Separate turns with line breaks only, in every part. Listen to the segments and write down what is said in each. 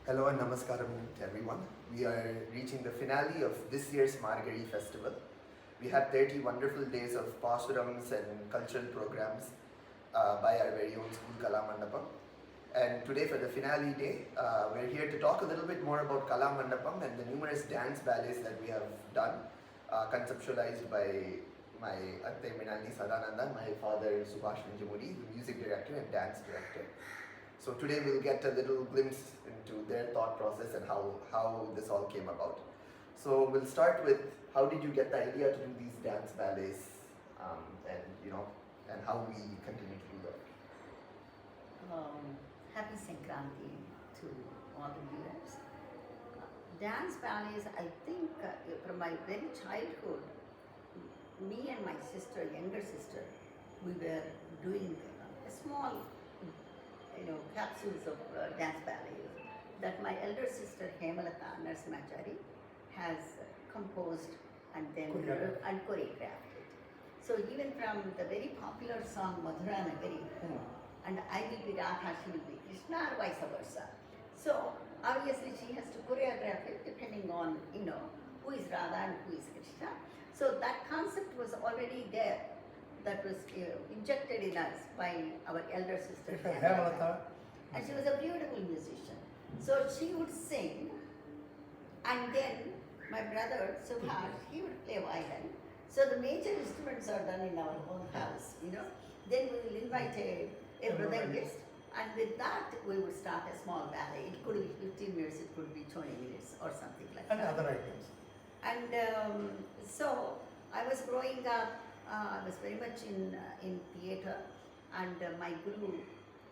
Hello and namaskaram to everyone. We are reaching the finale of this year's Margazhi festival. We had 30 wonderful days of pasurams and cultural programs by our very own school Kalamandapam. And today for the finale day, we're here to talk a little bit more about Kalamandapam and the numerous dance ballets that we have done, conceptualized by my Atte Mrinalini Sadananda, my father Subhash Vinjamuri, the music director and dance director. So today we'll get a little glimpse into their thought process and how this all came about. So we'll start with how did you get the idea to do these dance ballets, and how we continue to do that.
Happy Sankranti to all the viewers. Dance ballets, I think from my very childhood, me and my sister, younger sister, we were doing a small capsules of dance ballets that my elder sister Kamalakiran has composed and then choreographed it. So even from the very popular song Madhura Nagari, and I will be Radha, she will be Krishna, or vice versa. So obviously she has to choreograph it depending on who is Radha and who is Krishna. So that concept was already there. That was injected in us by our elder sister. And she was a beautiful musician. So she would sing, and then my brother Subhash, he would play violin. So the major instruments are done in our own house, Then we will invite a mridangist, and with that we would start a small ballet. It could be 15 minutes, it could be 20 minutes or something like that.
And other items.
And so I was growing up. I was very much in theatre, and my guru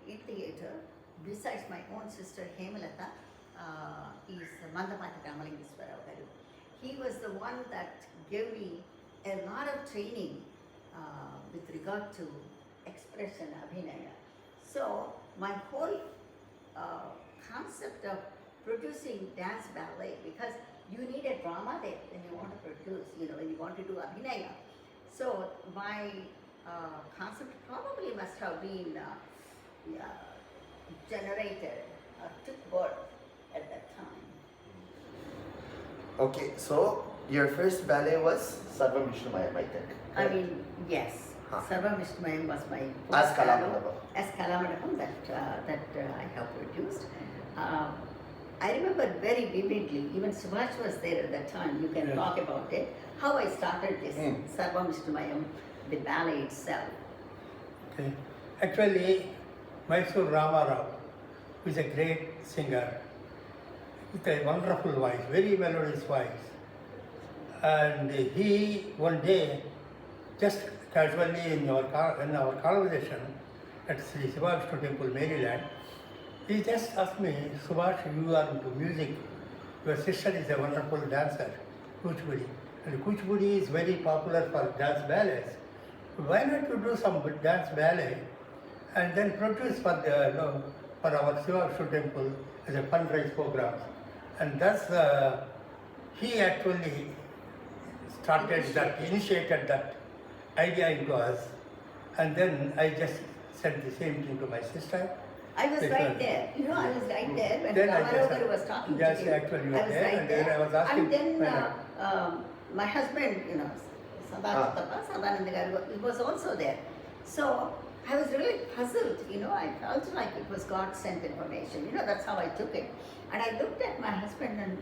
in theatre, besides my own sister Hemalata, is Mandapati Kamalakiran garu. He was the one that gave me a lot of training with regard to expression, abhinaya. So my whole concept of producing dance ballet, because you need a drama there when you want to produce, when you want to do abhinaya. So my concept probably must have been generated or took birth at that time.
Okay, so your first ballet was Sarvam Vishnumayam, I think.
I mean, yes. Sarvam Vishnumayam was my
As Kalamandapam.
As Kalamandapam that I have produced. I remember very vividly, even Subhash was there at that time, you can talk about it, how I started this Sarvam Vishnumayam, the ballet itself.
Okay. Actually, Mysore Ramarao is a great singer with a wonderful voice, very melodious voice. And he one day, just casually in our conversation at Sri Subhash Temple, Maryland, he just asked me, Subhash, you are into music. Your sister is a wonderful dancer, Kuchipudi. And Kuchipudi is very popular for dance ballets. Why not you do some dance ballet and then produce for our Subhash Temple as a fundraise program? And thus he actually initiated that idea into us. And then I just said the same thing to my sister.
I was right there. I was right there when Ramarao was talking to you.
Yes, actually you were there.
Right
and then I was asking.
And then my husband, Sadananda was also there. So I was really puzzled. I felt like it was God-sent information. That's how I took it. And I looked at my husband and,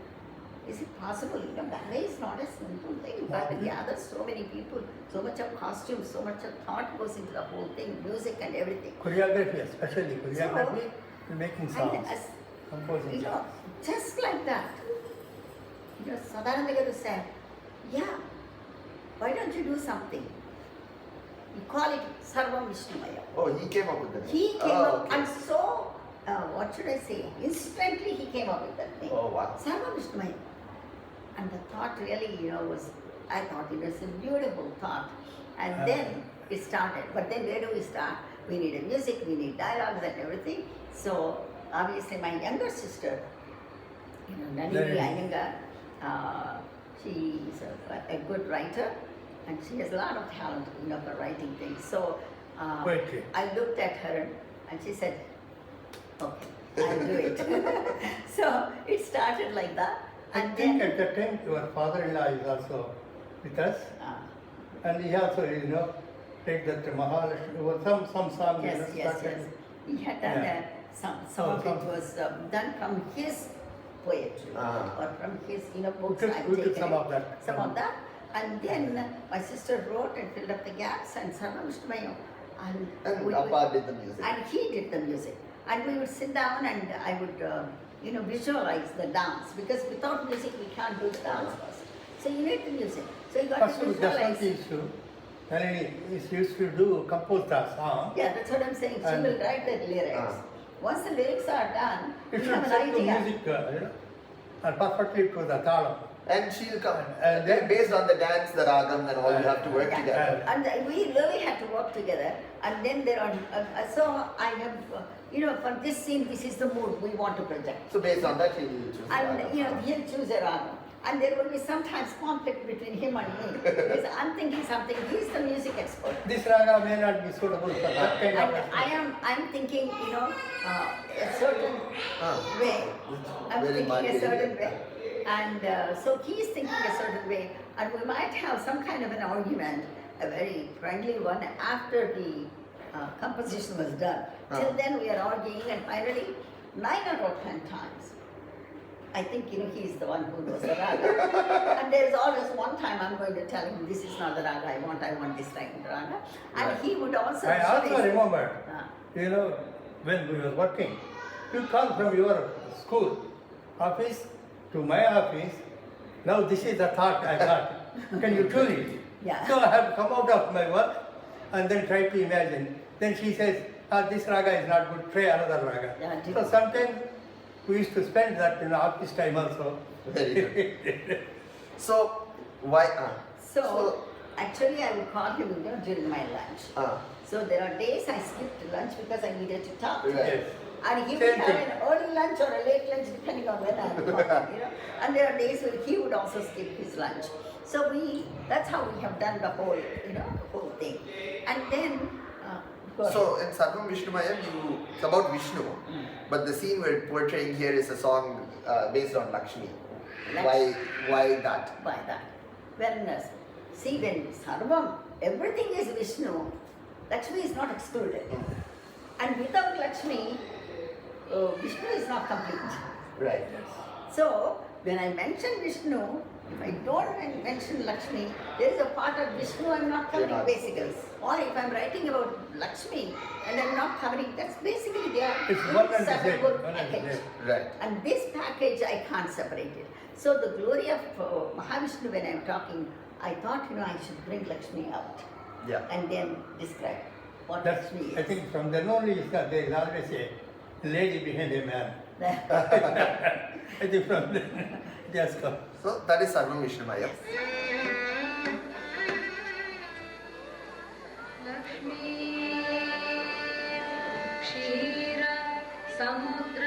is it possible? Ballet is not a simple thing. But it gathers so many people, so much of costume, so much of thought goes into the whole thing, music and everything.
Choreography, especially choreography, making songs, composing songs.
Just like that, Sadananda said, yeah, why don't you do something? You call it Sarvam Vishnumayam.
Oh, he came up with the name.
He came up, and so, what should I say? Instantly he came up with that name.
Oh, wow.
Sarvam Vishnumayam. And the thought really, I thought it was a beautiful thought. And then it started. But then where do we start? We need music, we need dialogues and everything. So obviously my younger sister, Nalini Iyengar, she is a good writer, and she has a lot of talent, for writing things. So I looked at her and she said, okay, I'll do it. So started like that.
I
And
think
then,
at that time your father-in-law is also with us, and he also, played that Mahalakshmi, or some song.
yes, yes,
started.
yes. He had done
Yeah.
some of it was done from his poetry or from his, books. I've
We took
taken
some
it,
of that.
some of that. And then my sister wrote and filled up the gaps and Sarvamishtamayam.
And
we
Appa did the music.
And he did the music. And we would sit down and I would, visualize the dance, because without music we can't do the dance first. So you need the music. So you got
First,
to
that's
visualize.
not the issue. Melanie used to do compose the song.
Yeah, that's what I'm saying. She
And-
will write the lyrics. Once the lyrics are done,
It
we
should
have an
set to
idea.
music, and perfectly to the talam.
And she'll come.
And then-
based on the dance, the ragam, and all, you have to work
Yeah.
together.
And we really had to work together. And then there are, so I have, for this scene, this is the mood we want to project.
So based on that, he'll choose. the
And
ragam.
he'll choose a ragam. And there will be sometimes conflict between him and me. Because I'm thinking something, he's the music expert.
This raga may not be suitable for that kind
And
of.
I'm thinking, a certain way. I'm
Very
thinking a
Margazhi.
certain way. And so he's thinking a certain way. And we might have some kind of an argument, a very friendly one, after the composition was done. Till then we are arguing, and finally, 9 out of 10 times, I think he's the one who knows the raga. And there is always one time I'm going to tell him, this is not the raga I want this kind of raga. And
Right.
he would also
I also
visualize-
remember,
Ah.
when we were working, you come from your school office to my office. Now this is the thought I got. Can you tune it?
Yeah.
So I have come out of my work and then try to imagine. Then she says, this raga is not good, try another raga.
Yeah,
So sometimes we used to spend that in office time also.
Very good. So why?
So actually I would call him during my lunch.
Ah.
So there are days I skipped lunch because I needed to talk to
Right.
him.
Yes.
And he would
Same
have
thing.
an early lunch or a late lunch depending on when I'm talking, And there are days when he would also skip his lunch. So that's how we have done the whole, whole thing. And then, go ahead.
So in Sarvam Vishnumayam, it's about Vishnu, but the scene we're portraying here is a song based on Lakshmi. Why that?
By that. When Sarvam, everything is Vishnu, Lakshmi is not excluded. And without Lakshmi, Vishnu is not complete.
Right.
So, when I mention Vishnu, if I don't mention Lakshmi, there is a part of Vishnu I'm not covering
not.
basically. Or if I'm writing about Lakshmi and I'm not covering, that's basically there.
It's one and the same. One and the
package.
same.
Right.
And this package I can't separate it. So the glory of Mahavishnu when I'm talking, I thought I should bring Lakshmi out
Yeah.
and then describe what
That's,
Lakshmi
I
is.
think from then on there is always a lady behind a man. I think from then it has come.
So that is Sarvam Vishnumayam.
क्षीर समुद्र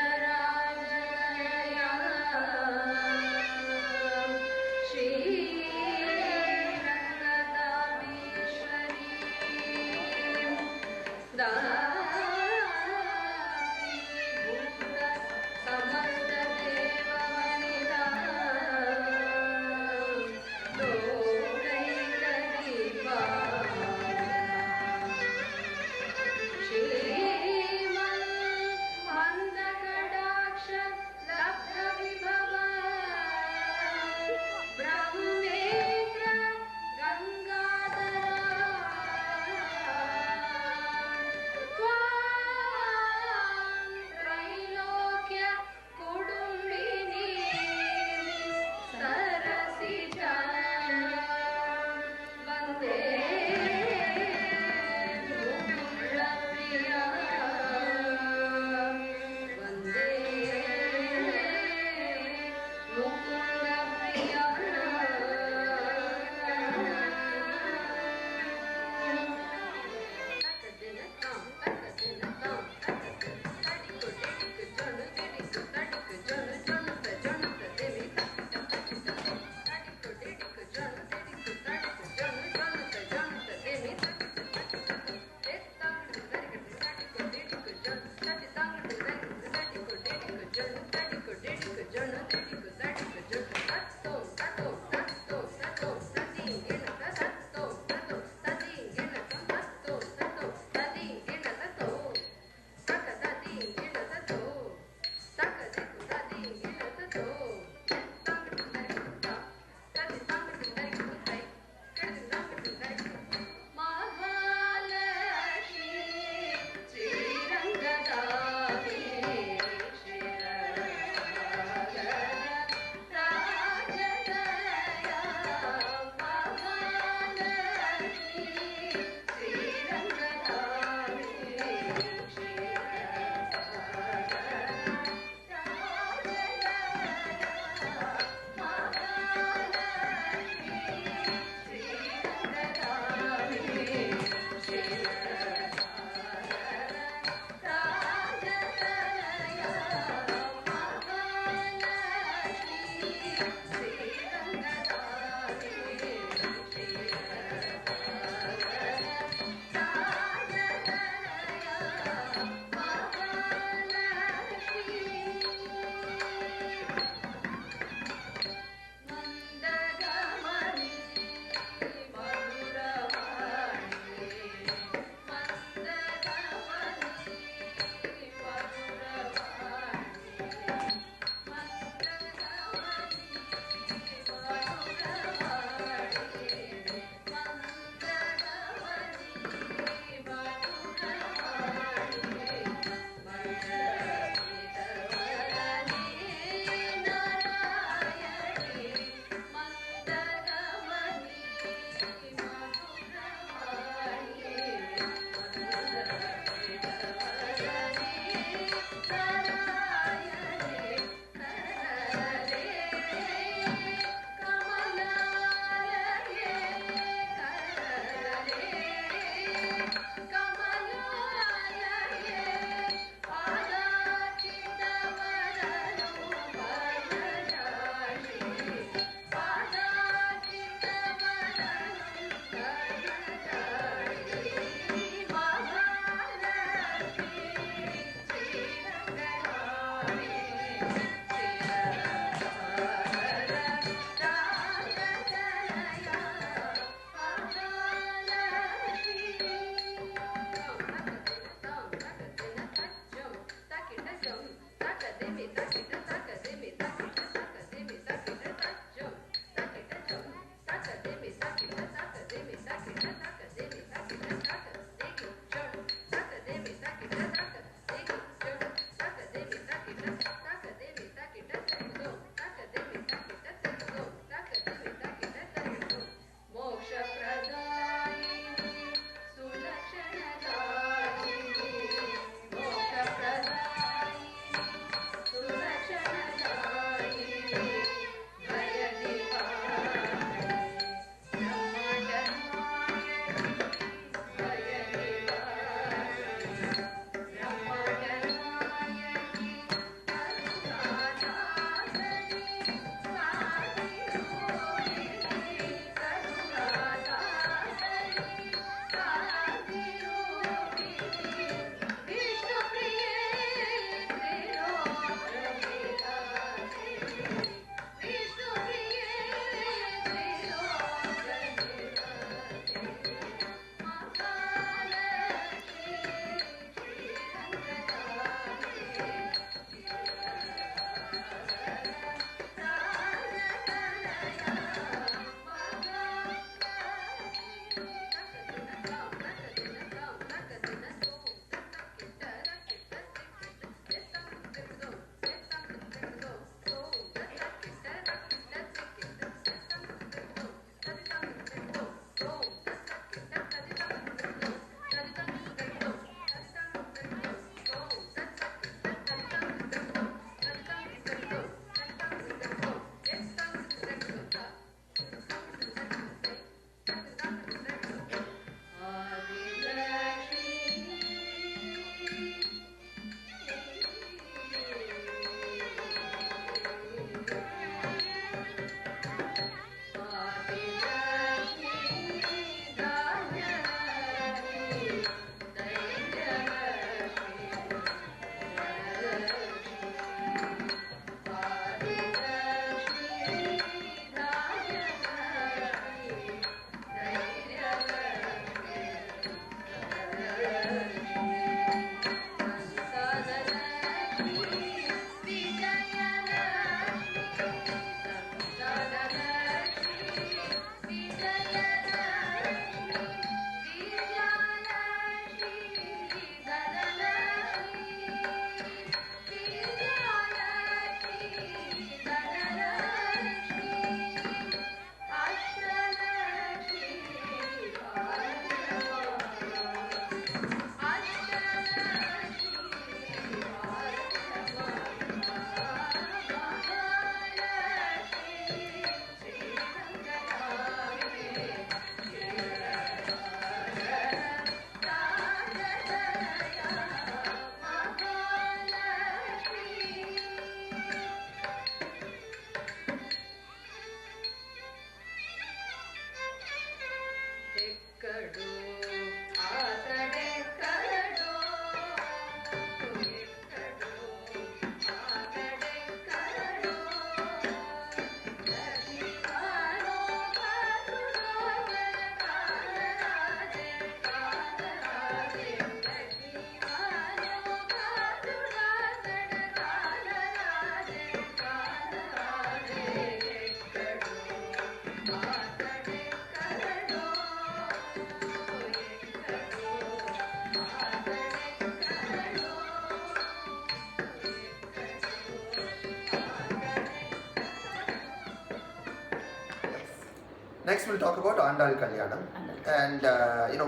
Next, we'll talk about Andal Kalyanam. And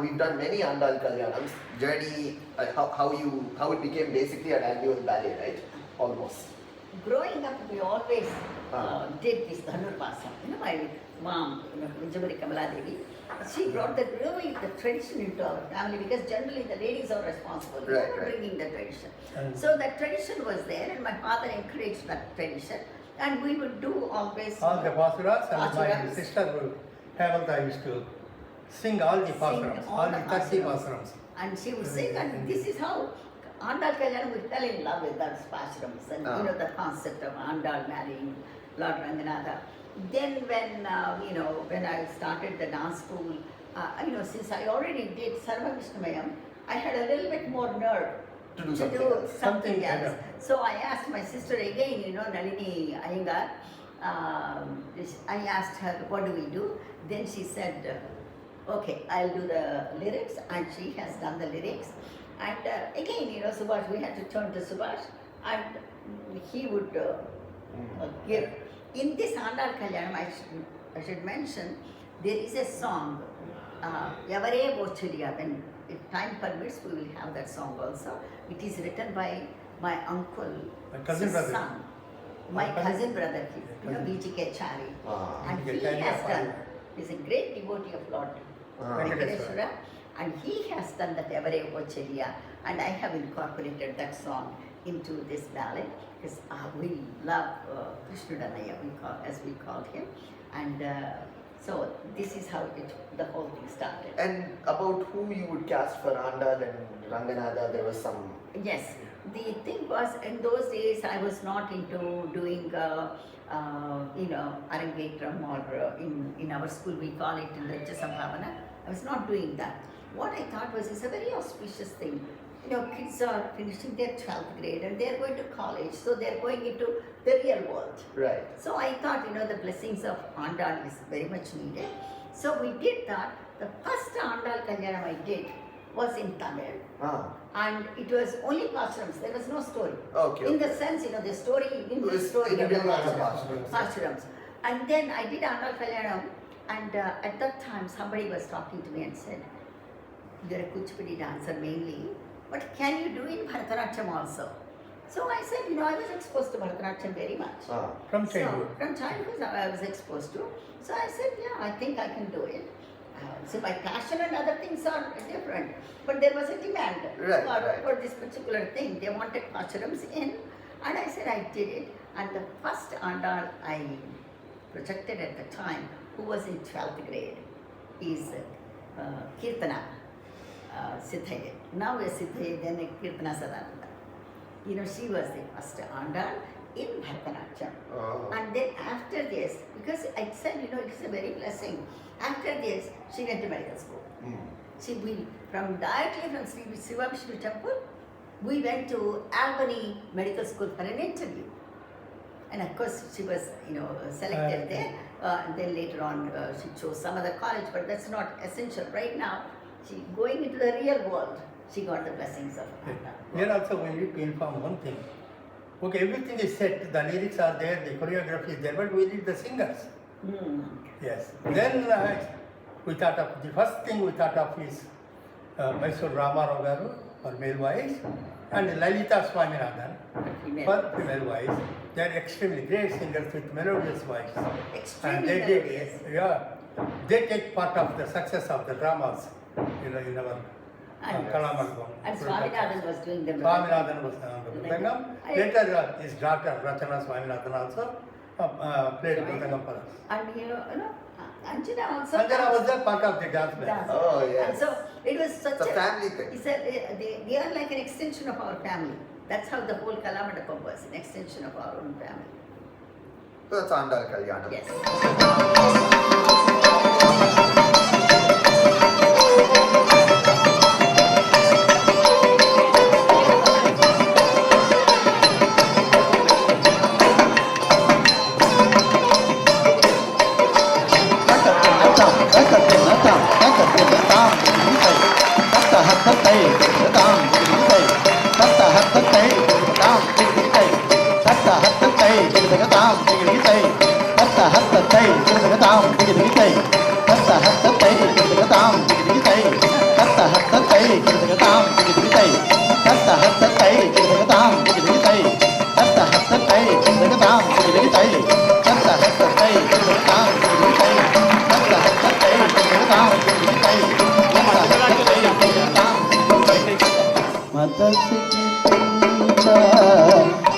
we've done many Andal Kalyanams. Journey, how it became basically an annual ballet, right? Almost.
Growing up, we always did this Dhanurvasa. My mom, Vinjamuri Kamalakiran, she brought the tradition into our family because generally the ladies are responsible for bringing the tradition. So that tradition was there, and my father encouraged that tradition, and we would do always
all the pasuras, and my sister Hemalta used to sing all the pasurams, all the 30 pasurams.
And she would sing, and this is how Andal Kalyanam, we fell in love with those pasurams and the concept of Andal marrying Lord Ranganatha. Then when I started the dance school, since I already did Sarva Vishnumayam, I had a little bit more nerve
to do
something else. So I asked my sister again, Nalini Iyengar, I asked her, what do we do? Then she said, okay, I'll do the lyrics, and she has done the lyrics. And again, Subhash, we had to turn to Subhash, and he would give. In this Andal Kalyanam, I should mention, there is a song, Yavare Bochuriya. When if time permits, we will have that song also. It is written by my uncle,
my cousin brother.
Son, my cousin brother, V.G.K. Chari. And he has done, he's a great devotee of Lord Venkateswara, and he has done that Yavare Bochuriya, and I have incorporated that song into this ballad because we love Krishnadanaya, as we called him, and so this is how the whole thing started.
And about who you would cast for Andal and Ranganatha, there was some...
Yes, the thing was, in those days I was not into doing Arangetram, or in our school we call it in Raja Sambhavana. I was not doing that. What I thought was, it's a very auspicious thing. Kids are finishing their 12th grade and they are going to college, so they are going into the real world.
Right.
So I thought, the blessings of Andal is very much needed. So we did that. The first Andal Kalyanam I did was in Tamil. And it was only pasturams, there was no story.
Okay.
In the sense, the story, in the story of the pasturams. And then I did Andal Kalyanam, and at that time somebody was talking to me and said, you're a Kuchipudi dancer mainly, but can you do in Bharatanatyam also? So I said, I was exposed to Bharatanatyam very much.
From childhood?
So, from childhood I was exposed to. So I said, yeah, I think I can do it. So my passion and other things are different, but there was a demand for this particular thing. They wanted pasturams in, and I said I did it. And the first Andal I projected at the time, who was in 12th grade, is Kirtana Siddhaye. Now a Siddhaye, then a Kirtana Sadananda. She was the first Andal in Bharatanatyam. And then after this, because I said, it's a very blessing. After this, she went to medical school. Directly from Sri Siva Vishnu Temple, we went to Albany Medical School for an interview. And of course, she was, selected there. Then later on, she chose some other college, but that's not essential. Right now, she going into the real world. She got the blessings of Allah.
Here also we need to inform one thing. Okay, everything is set, the lyrics are there, the choreography is there, but we need the singers. Yes. Then we thought of, the first thing we thought of is Mysore Ramarao Garu for male voice, and Lalita Swaminathan for female voice. They are extremely great singers with melodious voice.
Extremely
and
melodious.
They take part of the success of the dramas in our Kalamandapam.
And Swaminathan was doing the
Swaminathan was the Mridangam. Later his daughter Rachana Swaminathan also played Mridangam for us.
And Anjana also.
Anjana was a part of the dance band.
Oh, yes.
And so it was such
a family thing.
They are like an extension of our family. That's how the whole Kalamandapam was, an extension of our own family.
So that's Andal Kalyanam.
Yes.
Hãy subscribe cho kênh Ghiền Mì Gõ để không bỏ lỡ những video hấp dẫn. మదసికి పించ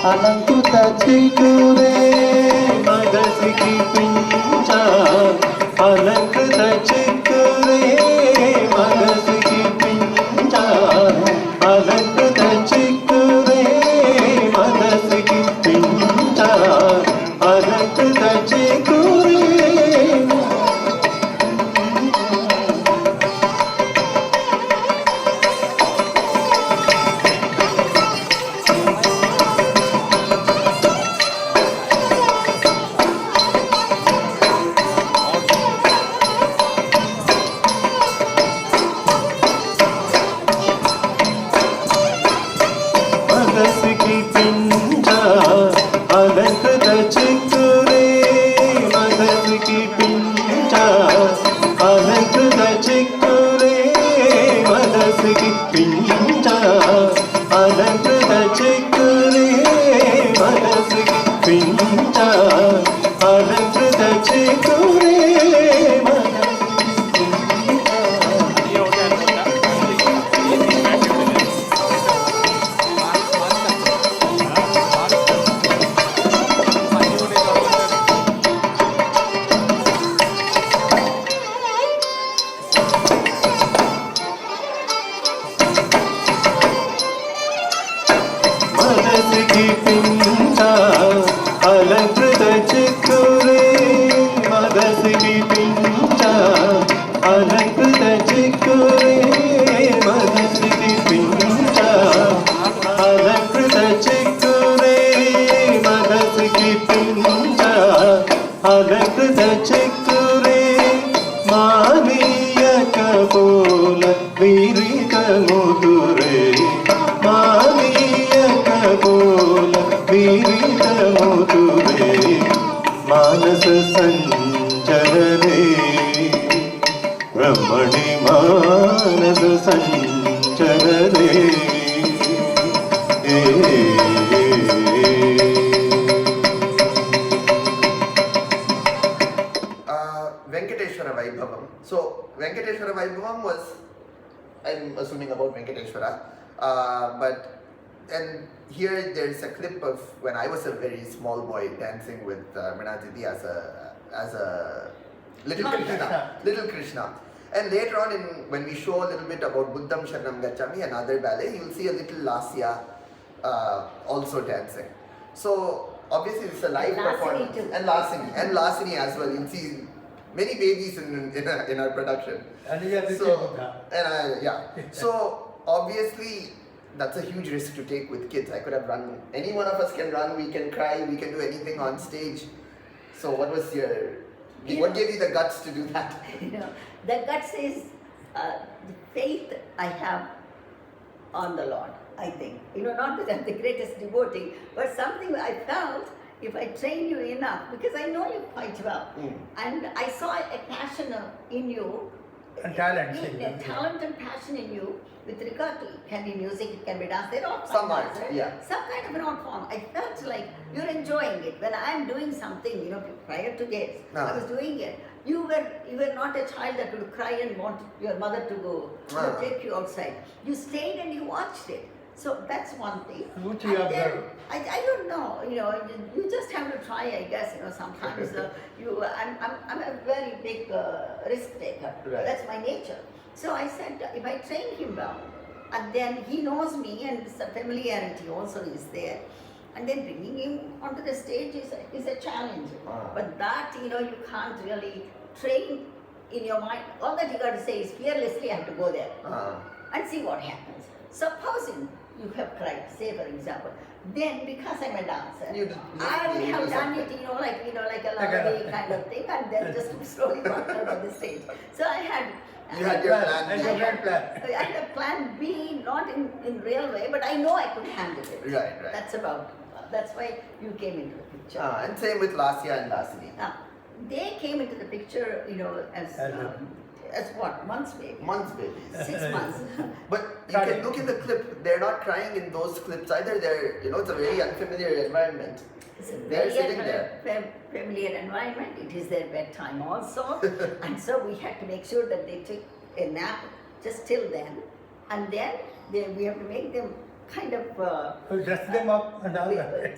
Alankrita చిగురే మదసికి పించ Alankrita చిగురే మదసికి పించ Alankrita చిగురే మదసికి పించ Alankrita చిగురే మానస సంచరనే బ్రహ్మణి మానస సంచరనే
Venkateshwara Vaibhavam. So Venkateshwara Vaibhavam was, I'm assuming about Venkateshwara, but and here there's a clip of when I was a very small boy dancing with Mrinalini as a little Krishna. And later on, when we show a little bit about Buddham Sharanam Gacchami, another ballet, you will see a little Lasya also dancing. So obviously it's a live performance.
Too.
And Lasini as well. You'll see many babies in our production. So obviously that's a huge risk to take with kids. I could have run. Any one of us can run. We can cry. We can do anything on stage. So what was what gave you the guts to do that?
The guts is the faith I have on the Lord, I think. Not that I'm the greatest devotee, but something I felt, if I train you enough, because I know you quite well, and I saw a passion in you,
and talent,
talent and passion in you with regard to it can be music, it can be dance, they're all
some art,
right?
yeah.
Some kind of an art form. I felt like you're enjoying it. When I'm doing something, prior to this, I was doing it. You were not a child that would cry and want your mother to go take you outside. You stayed and you watched it. So that's one thing.
Which you observe.
I don't know. You just have to try. I guess sometimes I'm a very big risk taker.
Right.
That's my nature. So I said, if I train him well, and then he knows me, and the familiarity also is there, and then bringing him onto the stage is a challenge. But that you can't really train in your mind. All that you got to say is fearlessly I have to go there and see what happens. Supposing you have cried, say for example, then because I'm a dancer, I would have done it, like a lovely kind of thing, and then just slowly walked out of the stage. So I had.
You had your plan.
I had a plan B, not in real way, but I know I could handle it.
Right.
That's why you came into the picture.
And same with Lasya and Lasini.
they came into the picture, as what, months maybe?
Months babies.
6 months.
But you can look in the clip, they're not crying in those clips either. They're, it's a very unfamiliar environment.
It's a
They're
very
sitting there.
familiar environment. It is their bedtime also. And so we had to make sure that they took a nap just till then. And then we have to make them kind of...
dress them up and all that.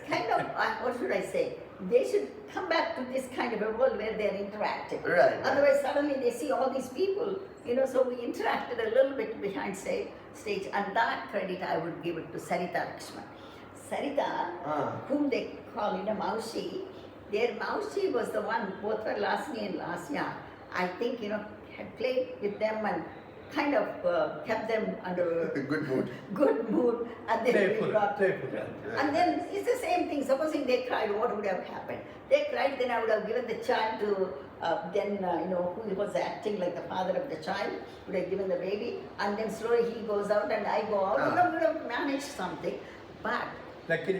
what should I say? They should come back to this kind of a world where they're interacting.
Right.
Otherwise, suddenly they see all these people, so we interacted a little bit behind stage, and that credit I would give it to Sarita Lakshman. Sarita, whom they call, Maushi, their Maushi was the one, both for Lasni and Lasya, I think, had played with them and kind of kept them under good mood, and then
Playful.
and then it's the same thing. Supposing they cried, what would have happened? They cried, then I would have given the child to who was acting like the father of the child, would have given the baby, and then slowly he goes out and I go out. We would have managed something, but
Luckily,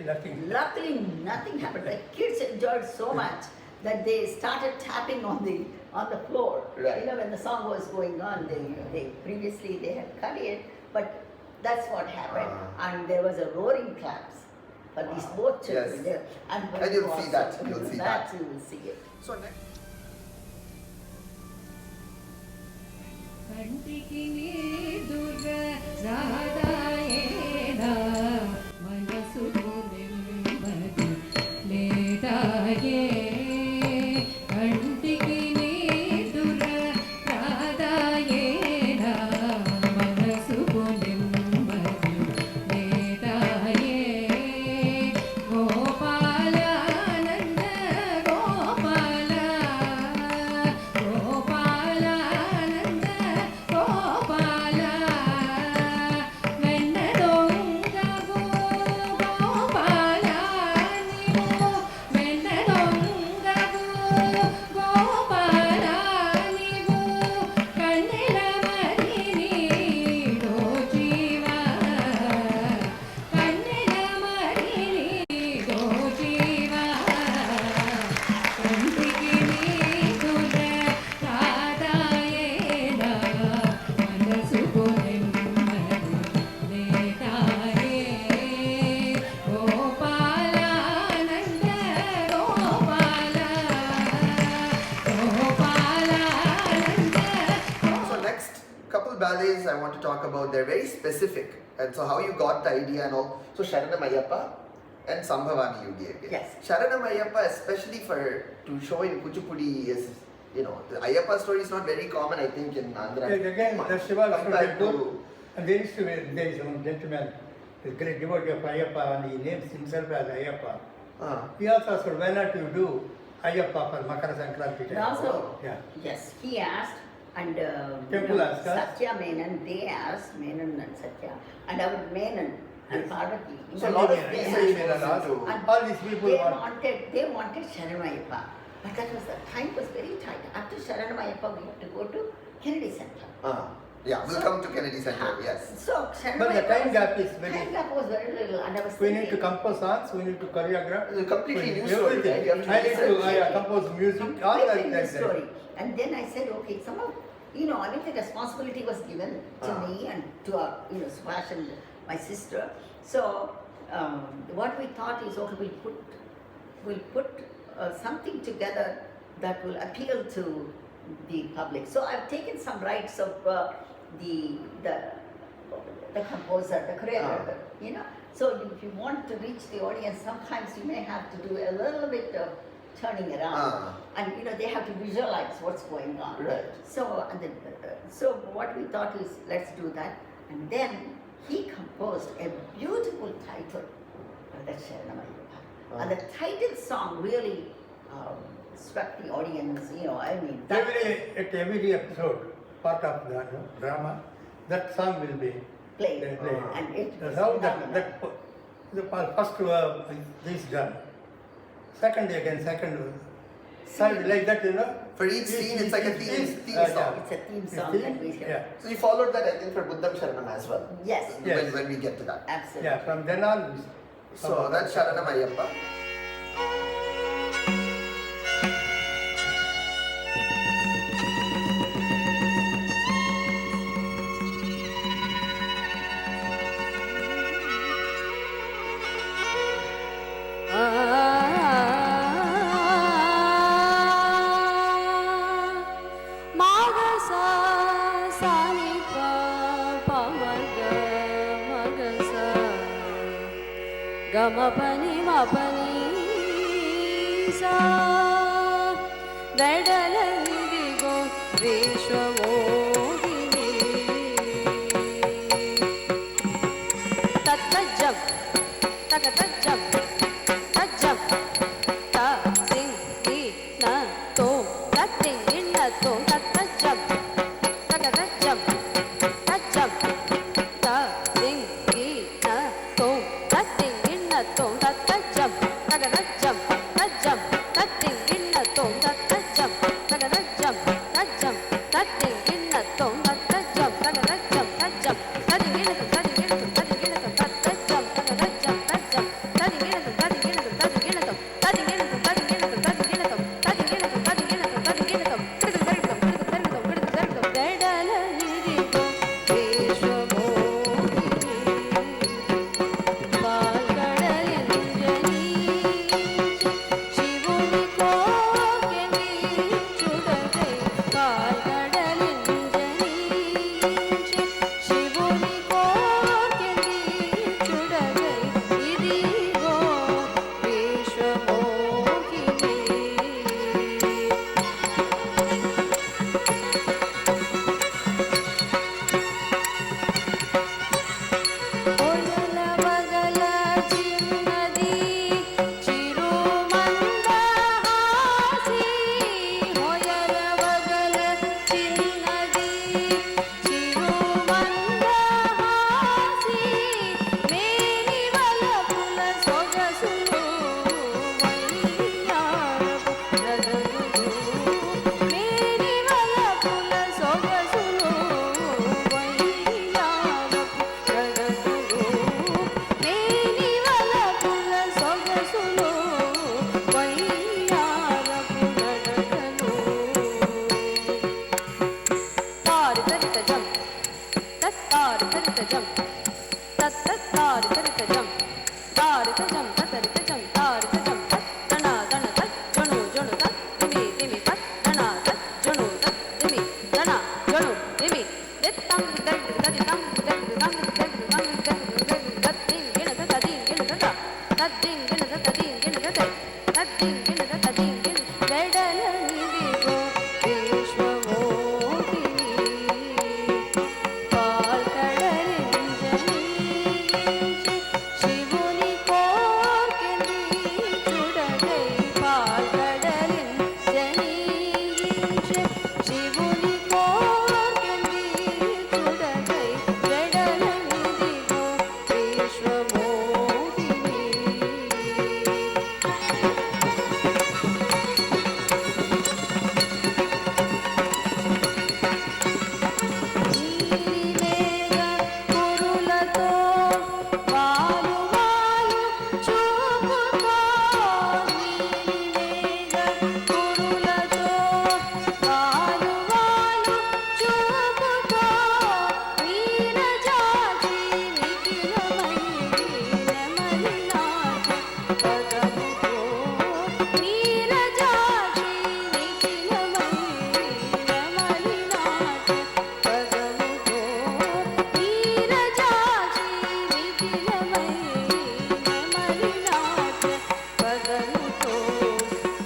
nothing happened. The kids enjoyed so much that they started tapping on the floor.
Right.
When the song was going on, they previously they had cut it, but that's what happened. And there was a roaring claps for these both children.
Yes. And you'll see that. You'll see that.
You will see it.
So next.
కంటికి నీదుగ రాదాయేనా మనసుకు నెమ్మది లేదాయే కంటికి నీదుగ రాదాయేనా మనసుకు నెమ్మది లేదాయే గోపాలానంద గోపాల గోపాలానంద గోపాల వెన్న దొంగవు గోపాల నీవు వెన్న దొంగవు గోపాల నీవు కన్నెల మరి నీడో జీవా కన్నెల మరి నీడో జీవా కంటికి నీదుగ రాదాయేనా మనసుకు నెమ్మది లేదాయే Gopalananda Gopala Gopalananda
So next couple ballets I want to talk about. They're very specific, and so how you got the idea and all. So Sharanam Ayyappa and Sambhavani you gave.
Yes.
Sharanam Ayyappa, especially to show in Kuchipudi, is the Ayyappa story is not very common, I think, in Andhra.
Again, the Shiva
compared
book,
to
and there is one gentleman, a great devotee of Ayyappa, and he names himself as Ayyappa. He also asked, why not you do Ayyappa for Makara Sankranti time?
Also,
Yeah.
yes, he asked, and
Temple asked us.
Satya Menon, they asked Menon and Satya, and our Menon and
Yes.
Parvati.
So a lot of
Yeah,
research
yeah,
goes
yeah.
into.
And
All these people
they wanted Sharanayappa, but that was the time was very tight. After Sharanayappa, we had to go to Kennedy Center.
Yeah, we'll come to Kennedy Center. Yes.
So
But the time gap is
time
very.
gap was very little, and I was
We need to
thinking,
compose songs, we need to choreograph.
It's a completely new story,
Everything.
right? You have to
I need to
research.
compose music, all that.
completely new story. And then I said, okay, somehow, the responsibility was given to me and to our, Subhash and my sister. So what we thought is, okay, we'll put something together that will appeal to the public. So I've taken some rights of the composer, the choreographer, So if you want to reach the audience, sometimes you may have to do a little bit of turning around, and they have to visualize what's going on.
Right.
So so what we thought is, let's do that, and then he composed a beautiful title for the Sharanayappa. And the title song really struck the audience. That
At every episode, part of the drama, that song will be
played,
played.
and it
That's
was
how
phenomenal.
the first this done. Second again, third, like that,
For each scene, it's like a theme song.
It's a theme song that we hear.
Yeah.
So you followed that, I think, for Buddham Sharanam as well.
Yes,
Yes.
When we get to that.
absolutely.
Yeah, from then on.
So that's Sharanam Ayyappa.
గమపని మపని సా వెడలనిదిగో విశ్వమోహిని తత్తజ్జం తగతజ్జం తజ్జం త Singh the న తో తత్తింగ్ ఇన్న తో తత్తజ్జం తగతజ్జం తజ్జం త Singh the న తో తత్తింగ్ ఇన్న తో తత్తజ్జం తగతజ్జం తజ్జం తత్తింగ్ ఇన్న తో తత్తజ్జం తగతజ్జం తజ్జం తత్తింగ్ ఇన్న తో తత్తజ్జం తగతజ్జం తజ్జం తదింగ్ ఇన్న తో తదింగ్ ఇన్న తో తదింగ్ ఇన్న తో తత్తజ్జం తగతజ్జం తజ్జం తదింగ్ ఇన్న తో తదింగ్ ఇన్న తో తదింగ్ ఇన్న తో తదింగ్ ఇన్న తో తదింగ్ ఇన్న తో తదింగ్ ఇన్న తో తదింగ్ ఇన్న తో తదింగ్ ఇన్న తో తదింగ్ ఇన్న తో పిడుగు జరుగుతాం పిడుగు జరుగుతాం పిడుగు జరుగుతాం వెడలనిదిగో విశ్వమోహిని పాల్గడలింజని శివుని కోకెని చూడగై పాల్గడలింజని శివుని కోకెని చూడగై ఇదిగో విశ్వమోహిని ఒయల వగల చిన్నది చిరుమందహాసి ఒయల వగల చిన్నది చిరుమందహాసి మేని వలపుల సొగసులు వయ్యారపు రగగులు మేని వలపుల సొగసులు వయ్యారపు రగగులు మేని వలపుల సొగసులు వయ్యారపు రగగులు తారి తరితజం తత్తారి తరితజం తత్తత్తారి తరితజం తారితజం తరితజం తారితజం తన దణ తత్ జణు జణు తత్ దిమి దిమి తత్ దణ తత్ జణు తత్ దిమి దణ జణు దిమి దత్తం దర్గ దదితం దర్గ దం దర్గ దం దర్గ దత్తిం గిణ దదిం గిణ దత తద్దిం గిణ దతదిం గిణ దత తద్దిం గిణ దతదిం గిణ వెడలనిదిగో విశ్వమోహిని పాల్కడలింజని శివుని కోర్కెని చూడగై పాల్కడలింజని శివుని కోర్కెని చూడగై వెడలనిదిగో విశ్వమోహిని నీలిమేఘ కురులతో వాలు వాలు చూపుతో నీలిమేఘ కురులతో వాలు వాలు చూపుతో వీరజాతి నిఖిలమై నెమలినాథ పదముతో వీరజాతి నిఖిలమై నెమలినాథ పదముతో వీరజాతి నిఖిలమై నెమలినాథ పదముతో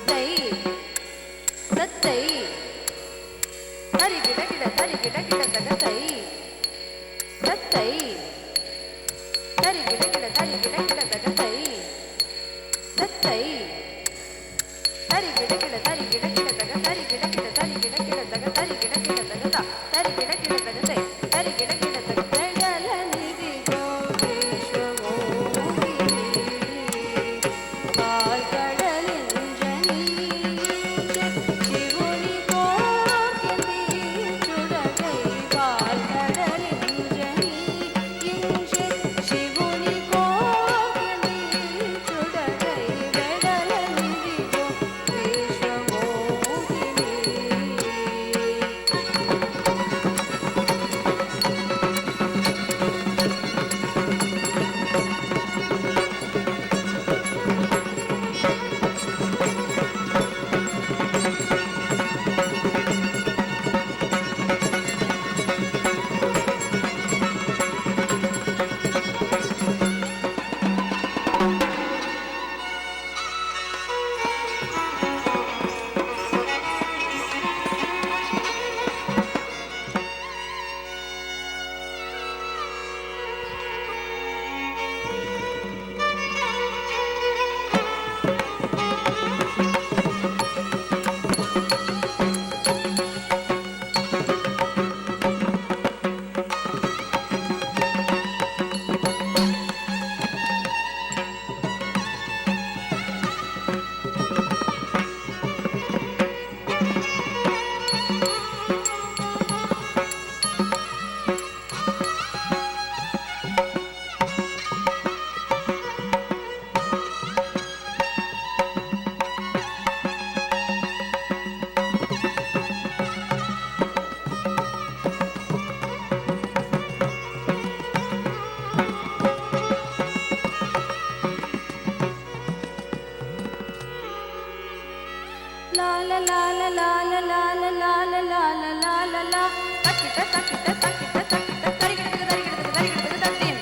తై తత్తై తరిగిడ గిడ తరిగిడ గిడ తగతై తత్తై తరిగిడ గిడ తరిగిడ గిడ తగతై తత్తై తరిగిడ గిడ తరిగిడ గిడ తగ తరిగిడ గిడ తరిగిడ గిడ తగ తరిగిడ గిడ తగత తరిగిడ గిడ తగతై తరిగిడ గిడ తగ వెడలనిదిగో విశ్వమోహిని పాల్కడలింజని శివుని కోర్కెని చూడగై పాల్కడలింజని శివుని కోర్కెని చూడగై వెడలనిదిగో విశ్వ La la la la la la la la la la la la la la la. Takita takita takita takita tarigidaka tarigidaka tarigidaka tadim.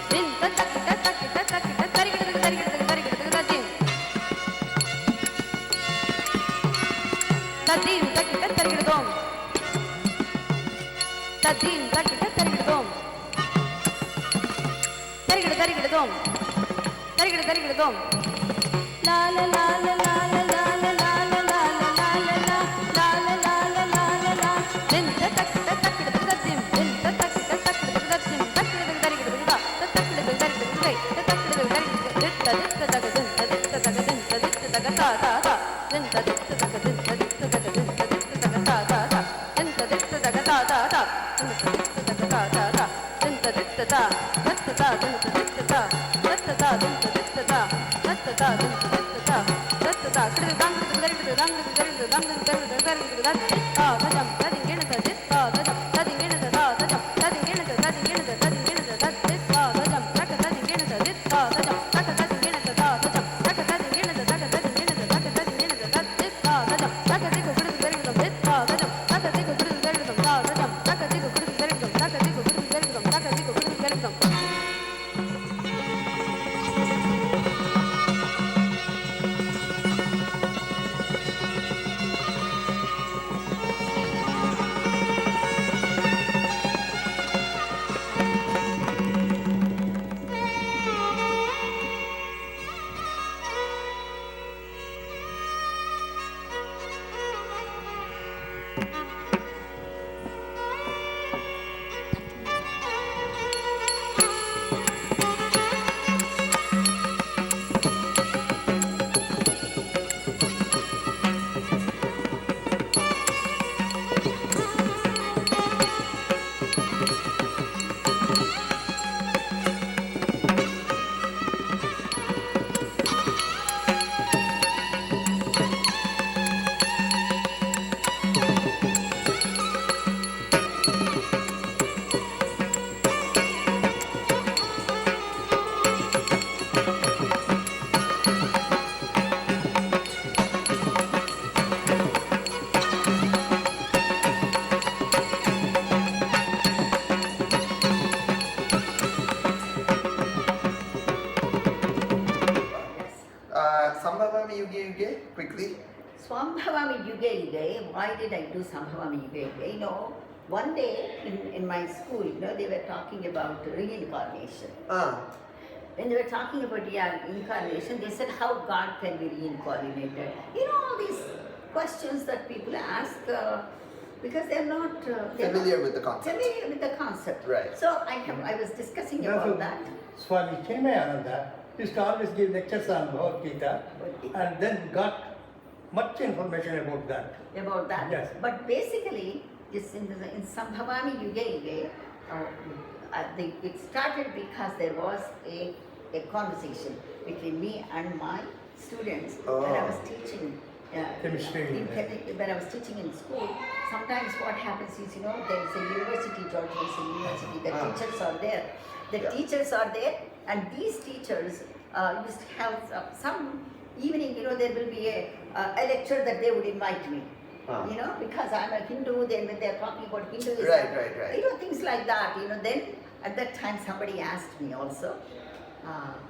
Din takita takita takita tarigidaka tarigidaka tarigidaka tadim. Tadim takita tarigidom. Tadim takita tarigidom. Tarigida tarigidom. Tarigida tarigidom. La la la la la la la la la la la la la la la la la la la la. Din takita takita tadim. Din takita takita tadim. Takita tarigida takita takita tarigida takita tarigida takita takita takita takita takita takita ta ta. Din takita takita takita takita takita ta ta ta. Din takita takita ta ta ta. Din takita ta ta ta. Din takita ta ta ta din takita ta ta ta din takita ta ta ta din takita ta ta ta kidi dang kidi kidi dang kidi kidi dang kidi kidi dang kidi dang ta ta jam ta din gena ta dit ta ta jam ta din gena ta ta jam ta din gena ta din gena ta din gena ta dit ta ta jam ta ta din gena ta dit ta ta jam ta ta din gena ta ta jam ta ta din gena ta ta din gena ta ta din gena ta dit ta ta jam ta ta din kidi kidi dang dit ta ta jam ta ta din kidi kidi dang ta ta jam ta ta din kidi kidi dang ta ta din kidi kidi dang ta ta din kidi kidi dang.
Sambhavami Yuge Yuge, quickly.
Swambhavami Yuge Yuge, why did I do Sambhavami Yuge Yuge? You know, one day in my school, you know, they were talking about reincarnation. When they were talking about incarnation, they said how God can be reincarnated. You know, all these questions that people ask because they're not
Familiar with the concept.
Familiar with the concept.
Right.
So I was discussing about that.
Swami Chinmayananda used to always give lectures on Bhagavad Gita and then got much information about that.
About that.
Yes.
But basically, this in Sambhavami Yuge Yuge, it started because there was a conversation between me and my students when I was teaching.
Chemistry.
When I was teaching in school, sometimes what happens is, you know, there is a university, George Mason University, the teachers are there. The teachers are there, and these teachers used to have some evening, you know, there will be a lecture that they would invite me. You know, because I'm a Hindu, then when they're talking about Hinduism,
Right.
you know, things like that, you know, then at that time somebody asked me also,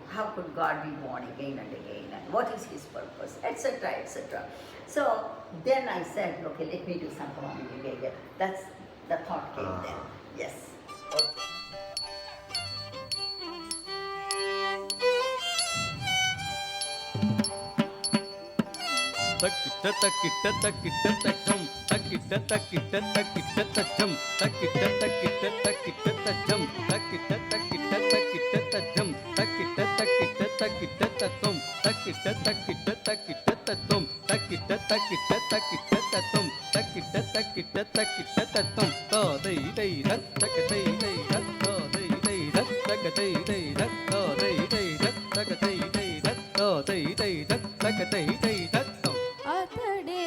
how could God be born again and again, and what is his purpose, etc., etc. So then I said, okay, let me do Sambhavami Yuge Yuge. That's the thought came then. Yes.
Takita takita takita takam takita takita takita takam takita takita takita takam takita takita takita takam takita takita takita takam takita takita takita takam takita takita takita takam takita takita takita takam ta dai dai rat tak dai dai rat ta dai dai rat tak dai dai rat ta dai dai rat tak dai dai rat ta dai dai rat tak dai dai rat
అతడే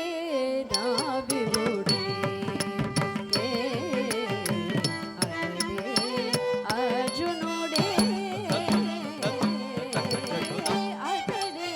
నా విభుడే అతడే అర్జునుడే అతడే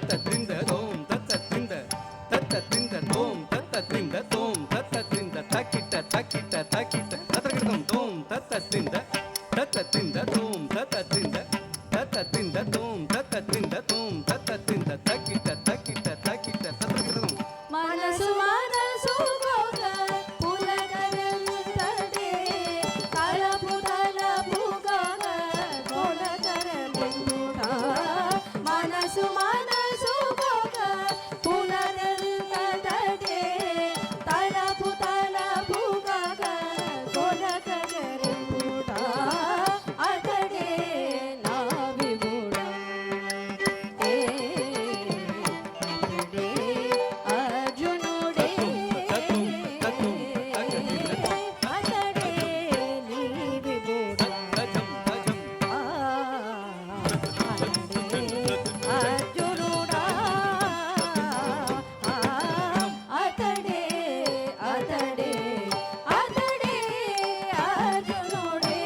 tattatrinda tom tattatrinda tattatrinda tom tattatrinda tom tattatrinda takita takita takita tattatrinda tom tattatrinda tattatrinda tom tattatrinda tattatrinda tom tattatrinda tom tattatrinda takita takita takita tattatrinda
మనసు మనసు గోగ పులకరంతడే తలపు తలపు గోగ పులకరంతుడా మనసు మనసు గోగ పులకరంతడే తలపు తలపు గోగ పులకరంతుడా అతడే నా విభుడా అతడే అర్జునుడే అతడే నీ విభుడా అర్జునుడా అతడే అతడే అతడే అర్జునుడే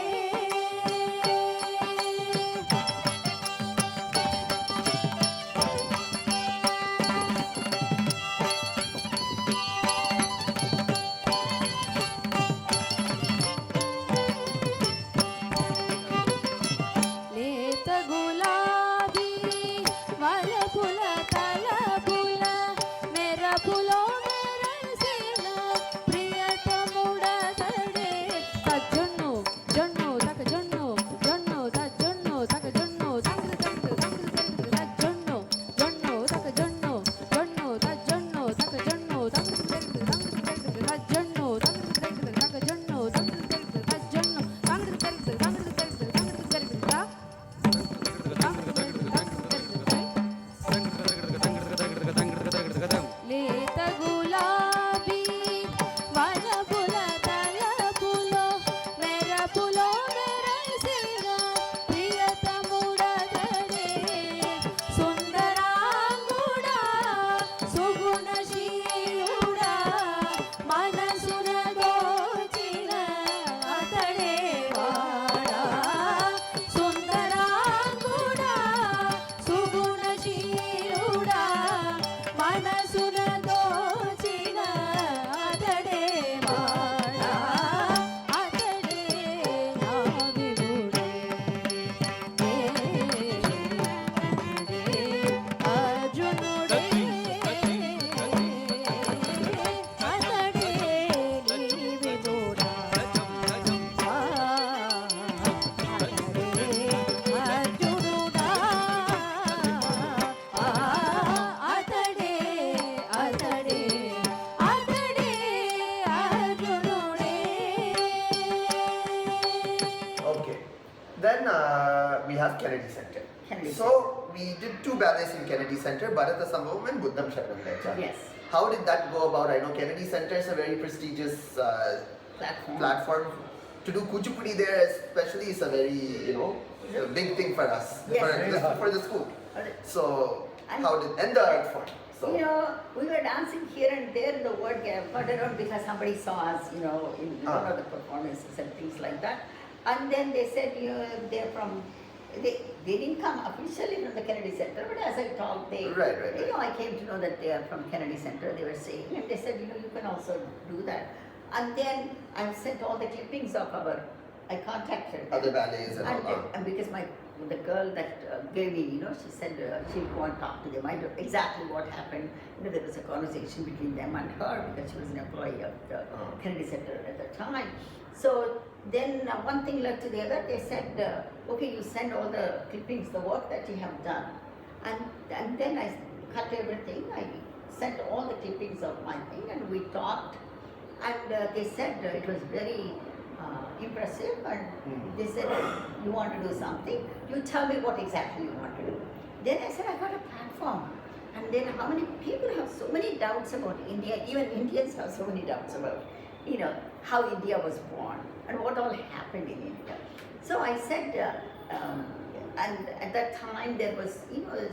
లేత గులాబీ వలపుల తలపుల మెరపులో మెరసిన ప్రియతముడతడే తజ్జొన్ను జొన్ను తక జొన్ను జొన్ను తజ్జొన్ను తక జొన్ను తంగ్ర తంగ్ర తంగ్ర తంగ్ర తజ్జొన్ను జొన్ను తక జొన్ను జొన్ను తజ్జొన్ను తక జొన్ను తంగ్ర తంగ్ర తంగ్ర తంగ్ర తజ్జొన్ను తంగ్ర తంగ్ర తక జొన్ను తంగ్ర తంగ్ర తజ్జొన్ను తంగ్ర తంగ్ర తంగ్ర తంగ్ర లేత గులాబీ వలపుల తలపులో మెరపులో మెరసిన ప్రియతముడతడే సుందరాంగుడా సుగుణశీలుడా మనసున దోచిన అతడే వాడా సుందరాంగుడా సుగుణశీలుడా మనసున దోచిన అతడే వాడా అతడే నా విభుడే అర్జునుడే అతడే నీ విభుడా అర్జునుడా అతడే అతడే అతడే అర్జునుడే
Okay. Then we have Kennedy Center.
Kennedy
So we did 2 ballets in Kennedy Center, Bharata Sambhavam and Buddham Sharanam Vecha.
Yes.
How did that go about? I know Kennedy Center is a very prestigious platform. To do Kuchipudi there especially is a very, a big thing for us,
Yes.
for the school. So
And-
how did, and the art form. So
We were dancing here and there, the word got around because somebody saw us, in one of the performances and things like that. And then they said, they're from, they didn't come officially from the Kennedy Center, but as I talked, they,
Right.
I came to know that they are from Kennedy Center, they were saying, and they said, you can also do that. And then I sent all the clippings of I contacted them.
other ballets and all.
And because the girl that gave me, she said she'll go and talk to them. I know exactly what happened. There was a conversation between them and her because she was an employee of the Kennedy Center at the time. So then one thing led to the other. They said, okay, you send all the clippings, the work that you have done. And then I cut everything. I sent all the clippings of my thing and we talked. And they said it was very impressive, and they said, you want to do something, you tell me what exactly you want to do. Then I said, I got a platform. And then how many people have so many doubts about India, even Indians have so many doubts about, how India was born and what all happened in India. So I said, and at that time there was,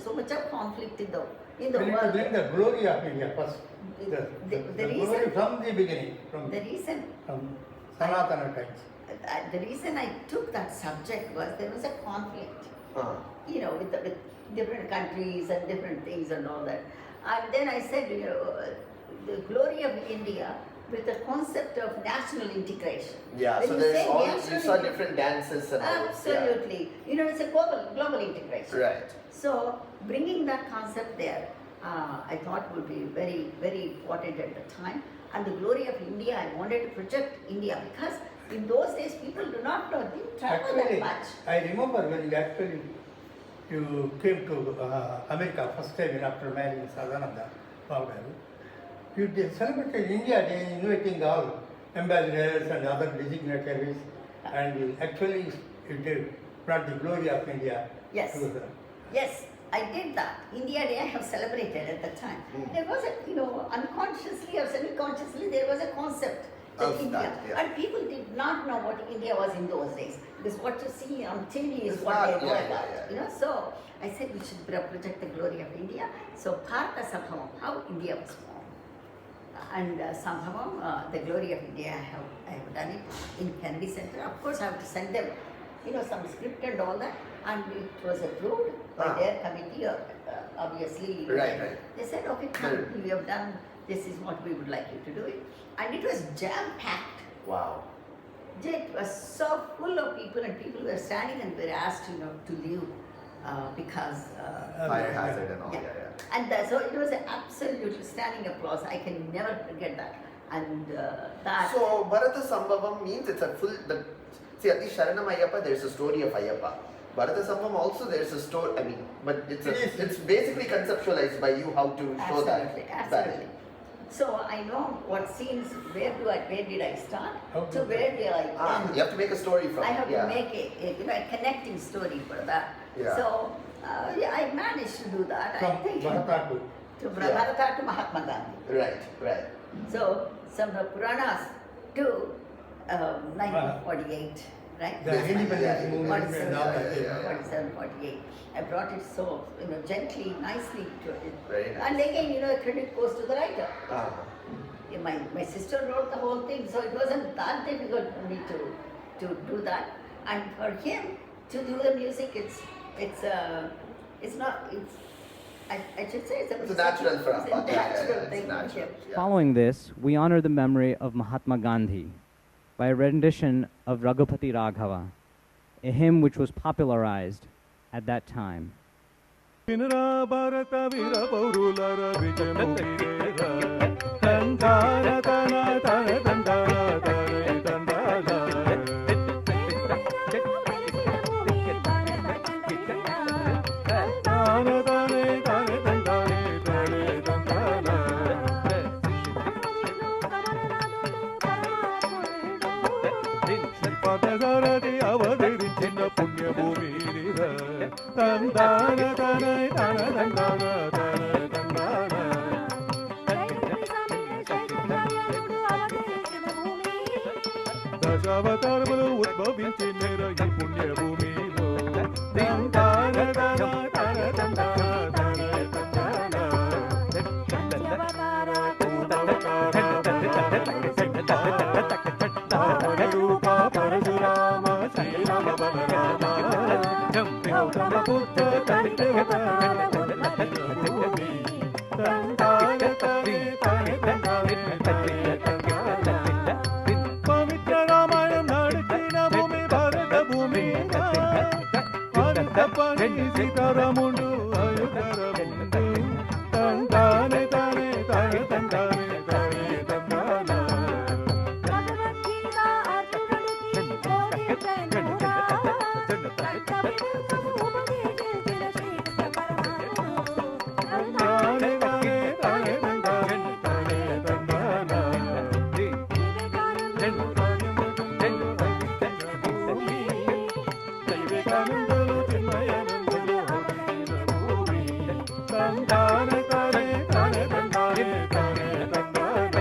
so much of conflict in the
We need to
world.
bring the glory of India first.
The
The
reason-
glory from the beginning, from Sanatana times.
The reason I took that subject was there was a conflict, with different countries and different things and all that. And then I said, the glory of India with the concept of national integration.
Yeah,
When
so
you
there's
say
all,
national
you saw
integ-
different dances and all.
Absolutely. It's a global integration.
Right.
So bringing that concept there, I thought would be very, very important at the time. And the glory of India, I wanted to project India because in those days people do not know, didn't travel that
Actually,
much.
I remember when you came to America first time after marrying Sadananda, you celebrated India Day, inviting all ambassadors and other dignitaries, and you did brought the glory of India
Yes.
to the.
Yes, I did that. India Day I have celebrated at the time. There was a, unconsciously or semi-consciously, there was a concept that
Of
India,
that, yeah.
and people did not know what India was in those days. Because what you see on TV is
It's
what
not-
they know
yeah,
about.
yeah.
So I said we should project the glory of India. So Bharata Sabhavam, how India was formed. And Sabhavam, the glory of India, I have done it in Kennedy Center. Of course, I have to send them, some script and all that. And it was approved by their committee, obviously.
Right.
They said, okay, come, we have done, this is what we would like you to do it. And it was jam-packed.
Wow.
It was so full of people, and people were standing and were asked, to leave because.
Fire hazard and all.
Yeah.
Yeah.
And so it was an absolutely standing applause. I can never forget that. And that.
So Bharata Sambhavam means it's a full. See, at least Sharanam Ayyappa, there's a story of Ayyappa. Bharata Sambhavam also there's a story. But it's basically conceptualized by you how to show that.
Absolutely. So I know what scenes, where did I start to where did I end.
You have to make a story from.
I have to make a connecting story for that.
Yeah.
So I managed to do that.
From
I think
Bharata
to Bharata to Mahatma Gandhi.
Right.
So from the Puranas to 1948, right?
The independence movement
47,
and all that.
Yeah.
47, 48. I brought it so gently, nicely to it.
Very nice.
And again, the credit goes to the writer.
Ah.
My sister wrote the whole thing, so it wasn't that difficult for me to do that. And for him to do the music, I should say
It's a natural for
it's a natural thing
it's
for
natural.
him.
Yeah.
Following this, we honor the memory of Mahatma Gandhi by a rendition of Raghupati Raghava, a hymn which was popularized at that time.
వినరా భారత వీర పౌరులార విజయముఖిరేరా తందాన తన తన తందాన తన తందాన తాన తనే తనే తందానే తనే తందాన పదసారథి అవతరించిన పుణ్యభూమి తందాన తనే తన తందాన తన తందాన దశావతారములు ఉద్భవించిన ఈ పుణ్యభూమిలో తందాన తన తన తందాన తన తందాన రూప పరశురామ శ్రీరామ బలరామ గౌతమ పుత్ర తండ్రి భూమి తందాన తనే తనే తందానే తనే తందాన పవిత్ర రామాయణం నడిచిన భూమి భారత భూమి భారత పని సీతారాముడు అయోధ్యరాముడు తందానే తనే తనే తందానే తనే తందాన తందానే తనే తనే తందానే తనే తందాన వివేకానందలు చిన్మయానందలు హోమిన భూమి తందాన తనే తనే తందానే తనే తందాన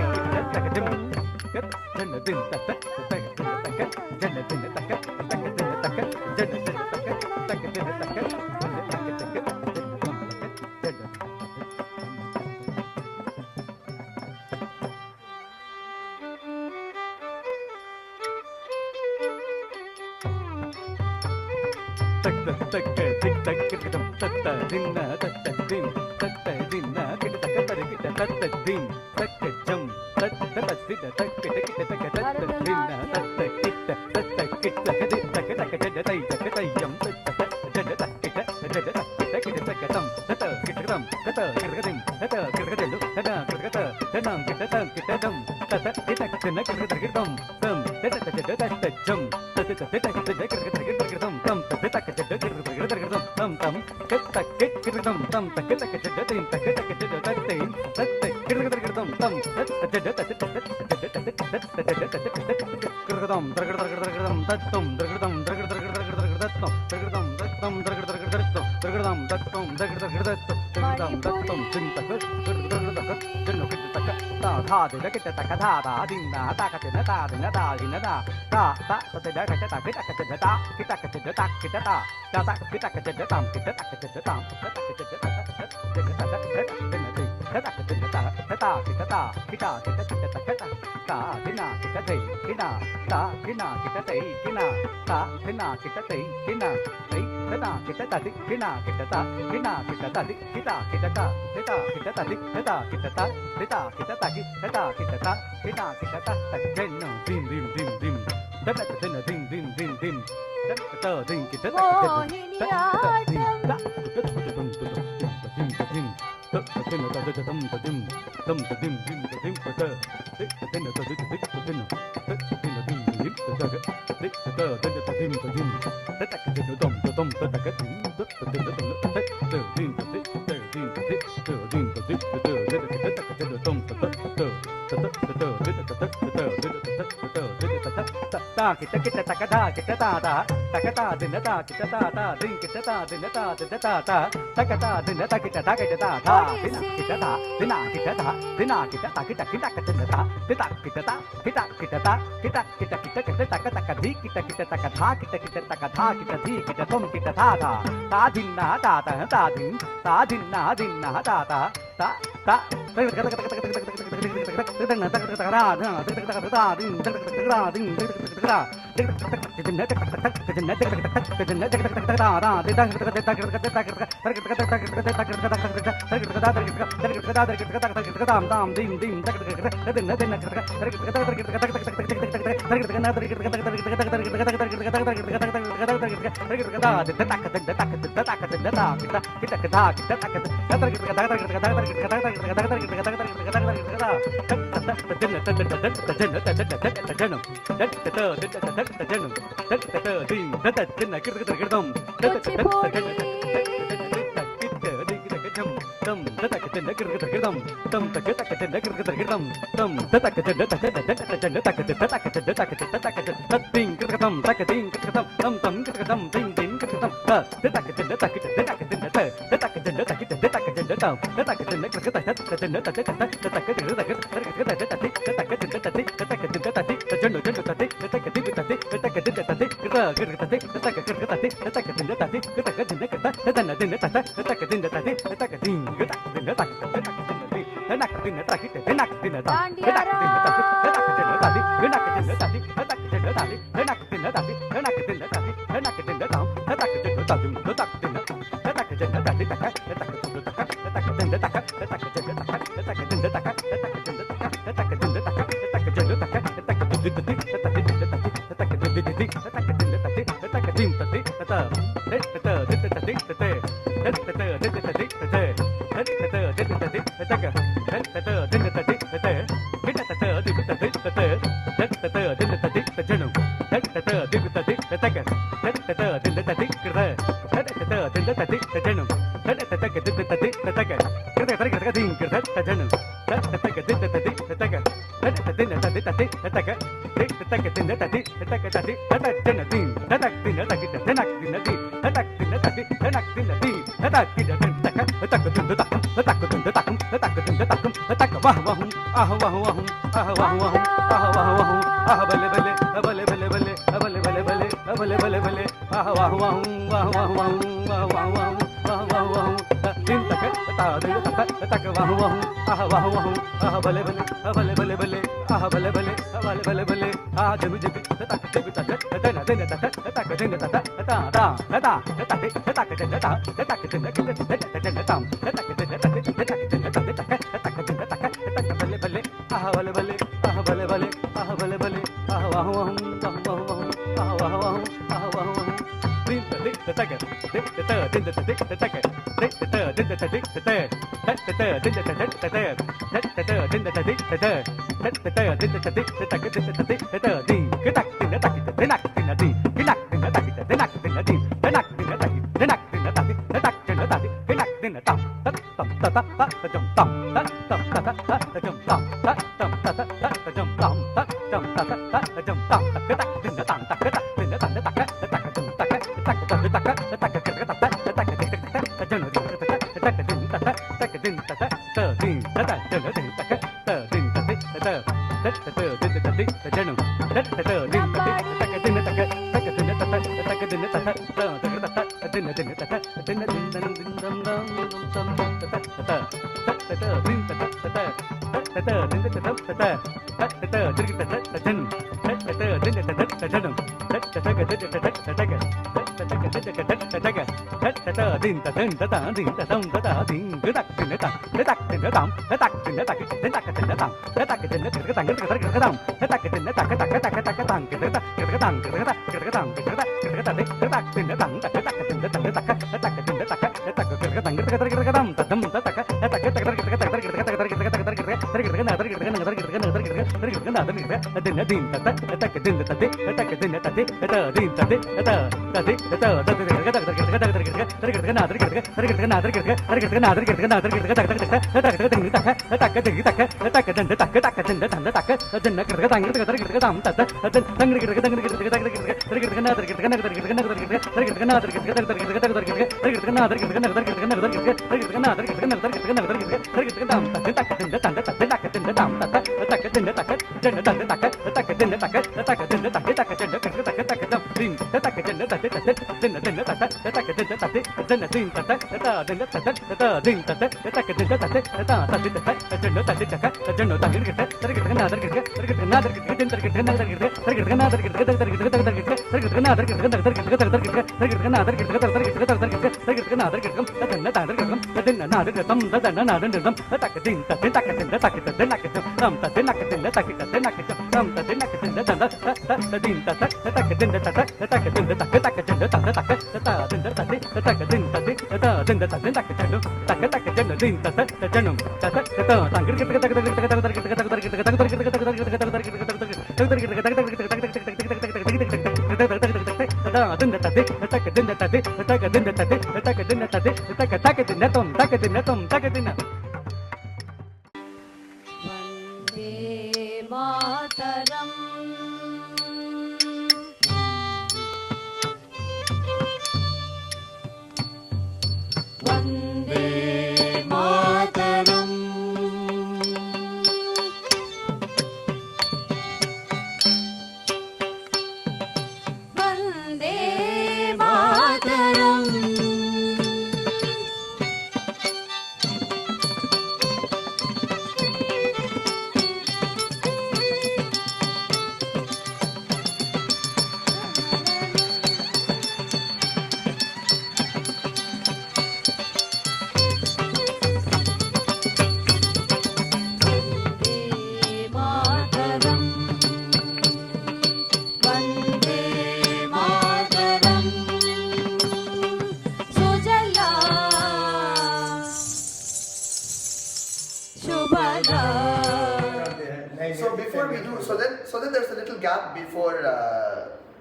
So before we do, so then there's a little gap before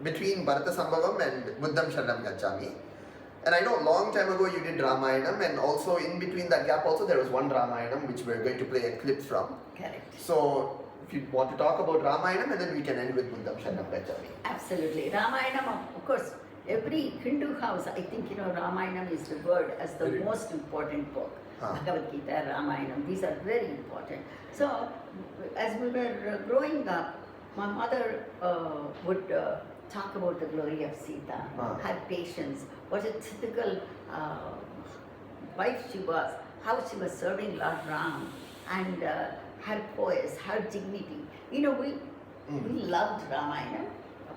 between Bharata Sambhavam and Buddham Sharanam Gacchami. And I know a long time ago you did Ramayanam, and also in between that gap also there was one Ramayanam which we're going to play a clip from.
Correct.
So if you want to talk about Ramayanam, and then we can end with Buddham Sharanam Gacchami.
Absolutely. Ramayanam, of course, every Hindu house, I think, Ramayanam is the word as the most important book. Bhagavad Gita, Ramayanam, these are very important. So, as we were growing up, my mother would talk about the glory of Sita, her patience, what a typical wife she was, how she was serving Lord Ram, and her poise, her dignity. We loved Ramayana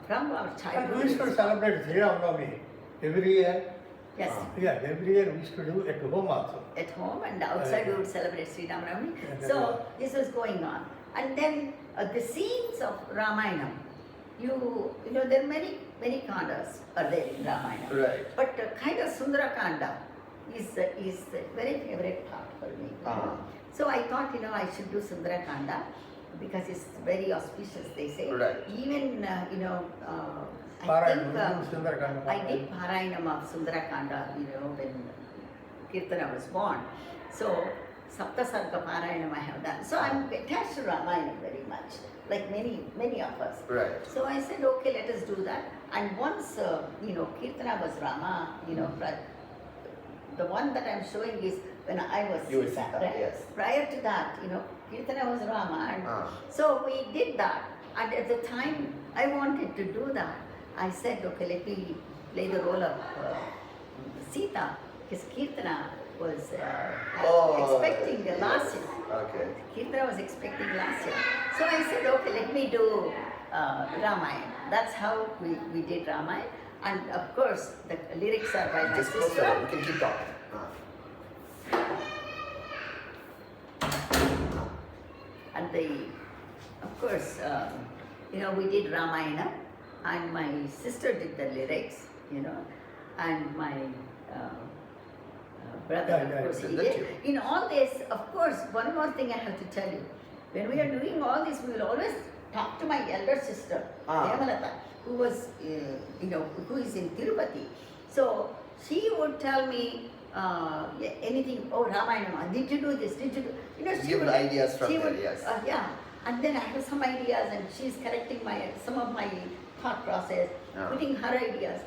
from our
And
childhood.
we used to celebrate Sri Ram Navami Every year,
Yes.
yeah, every year we used to do at home also.
At home and outside we would celebrate Sri Ramanavami.
Yeah,
So
yeah.
this was going on. And then the scenes of Ramayana, you know, there are many kandas are there in Ramayana.
Right.
But kind of Sundara Kanda is the very favorite part for me. So I thought, you know, I should do Sundara Kanda because it's very auspicious, they say.
Right.
Even, you know, I
Parayanam,
think
we do Sundarakanda
I did
Parayanam.
Parayanam of Sundara Kanda, you know, when Kirtana was born. So Sapta Sarga Parayanam I have done. So I'm attached to Ramayana very much, like many of us.
Right.
So I said, okay, let us do that. And once, you know, Kirtana was Rama, you know, the one that I'm showing is when I was
You were
Sita,
Sita,
right?
yes.
Prior to that, you know, Kirtana was Rama. And so we did that. And at the time I wanted to do that, I said, okay, let me play the role of Sita, because Kirtana was expecting last year.
Okay.
Kirtana was expecting last year. So I said, okay, let me do Ramayana. That's how we did Ramayana. And of course, the lyrics are by my
Just close
sister.
it. We can keep talking.
And of course, you know, we did Ramayana, and my sister did the lyrics, you know, and my brother,
Yeah,
of course,
yeah,
he
that's
did.
you.
In all this, of course, one more thing I have to tell you. When we are doing all this, we will always talk to my elder sister, Hemalata, who was, you know, who is in Tirupati. So she would tell me anything, oh, Ramayana, did you do this, did you do, you know, she
Give
would,
ideas from
she
there,
would,
yes.
yeah, and then I have some ideas and she's correcting some of my thought process, putting her ideas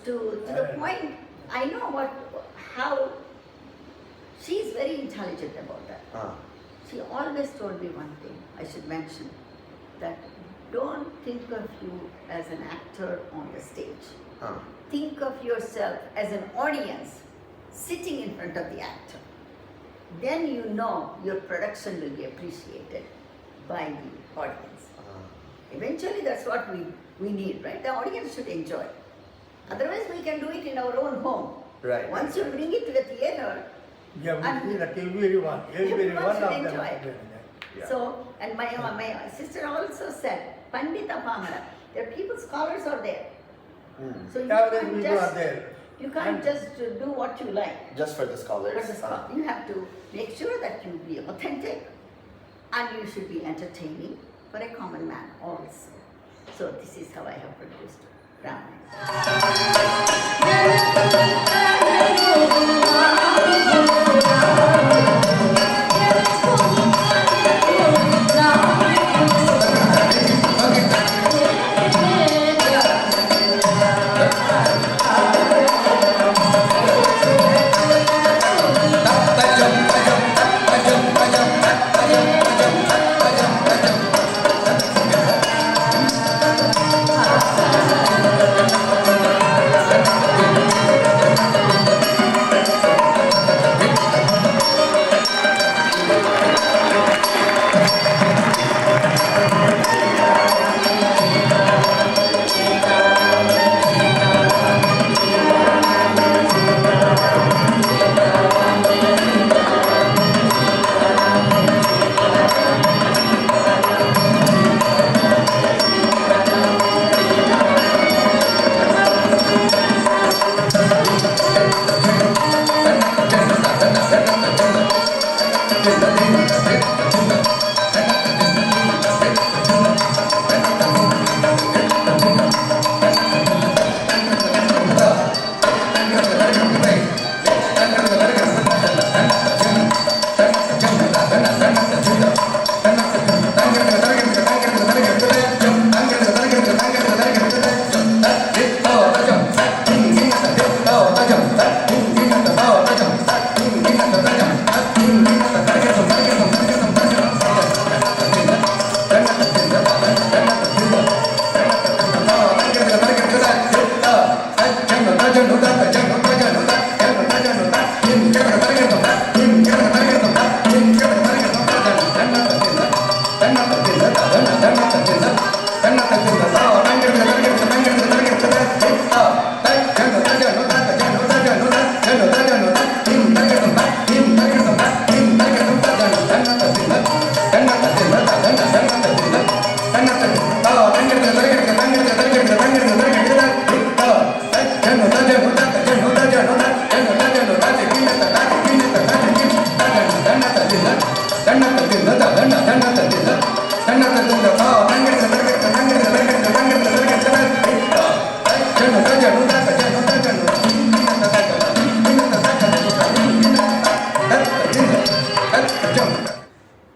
to the point, I know how, she's very intelligent about that. She always told me one thing, I should mention, that don't think of you as an actor on the stage. Think of yourself as an audience sitting in front of the actor. Then you know your production will be appreciated by the audience. Eventually that's what we need, right? The audience should enjoy. Otherwise we can do it in our own home.
Right.
Once you bring it to the theater,
Yeah, we
and
see that everyone
everyone
of
should
them.
enjoy it.
Yeah.
So, and my sister also said, Pandita Pamara, there are people, scholars are there. So you
Yeah,
can't
people are
just,
there.
you can't just do what you like.
Just for the scholars.
For the scholar. You have to make sure that you be authentic and you should be entertaining for a common man also. So this is how I have produced Ramayana.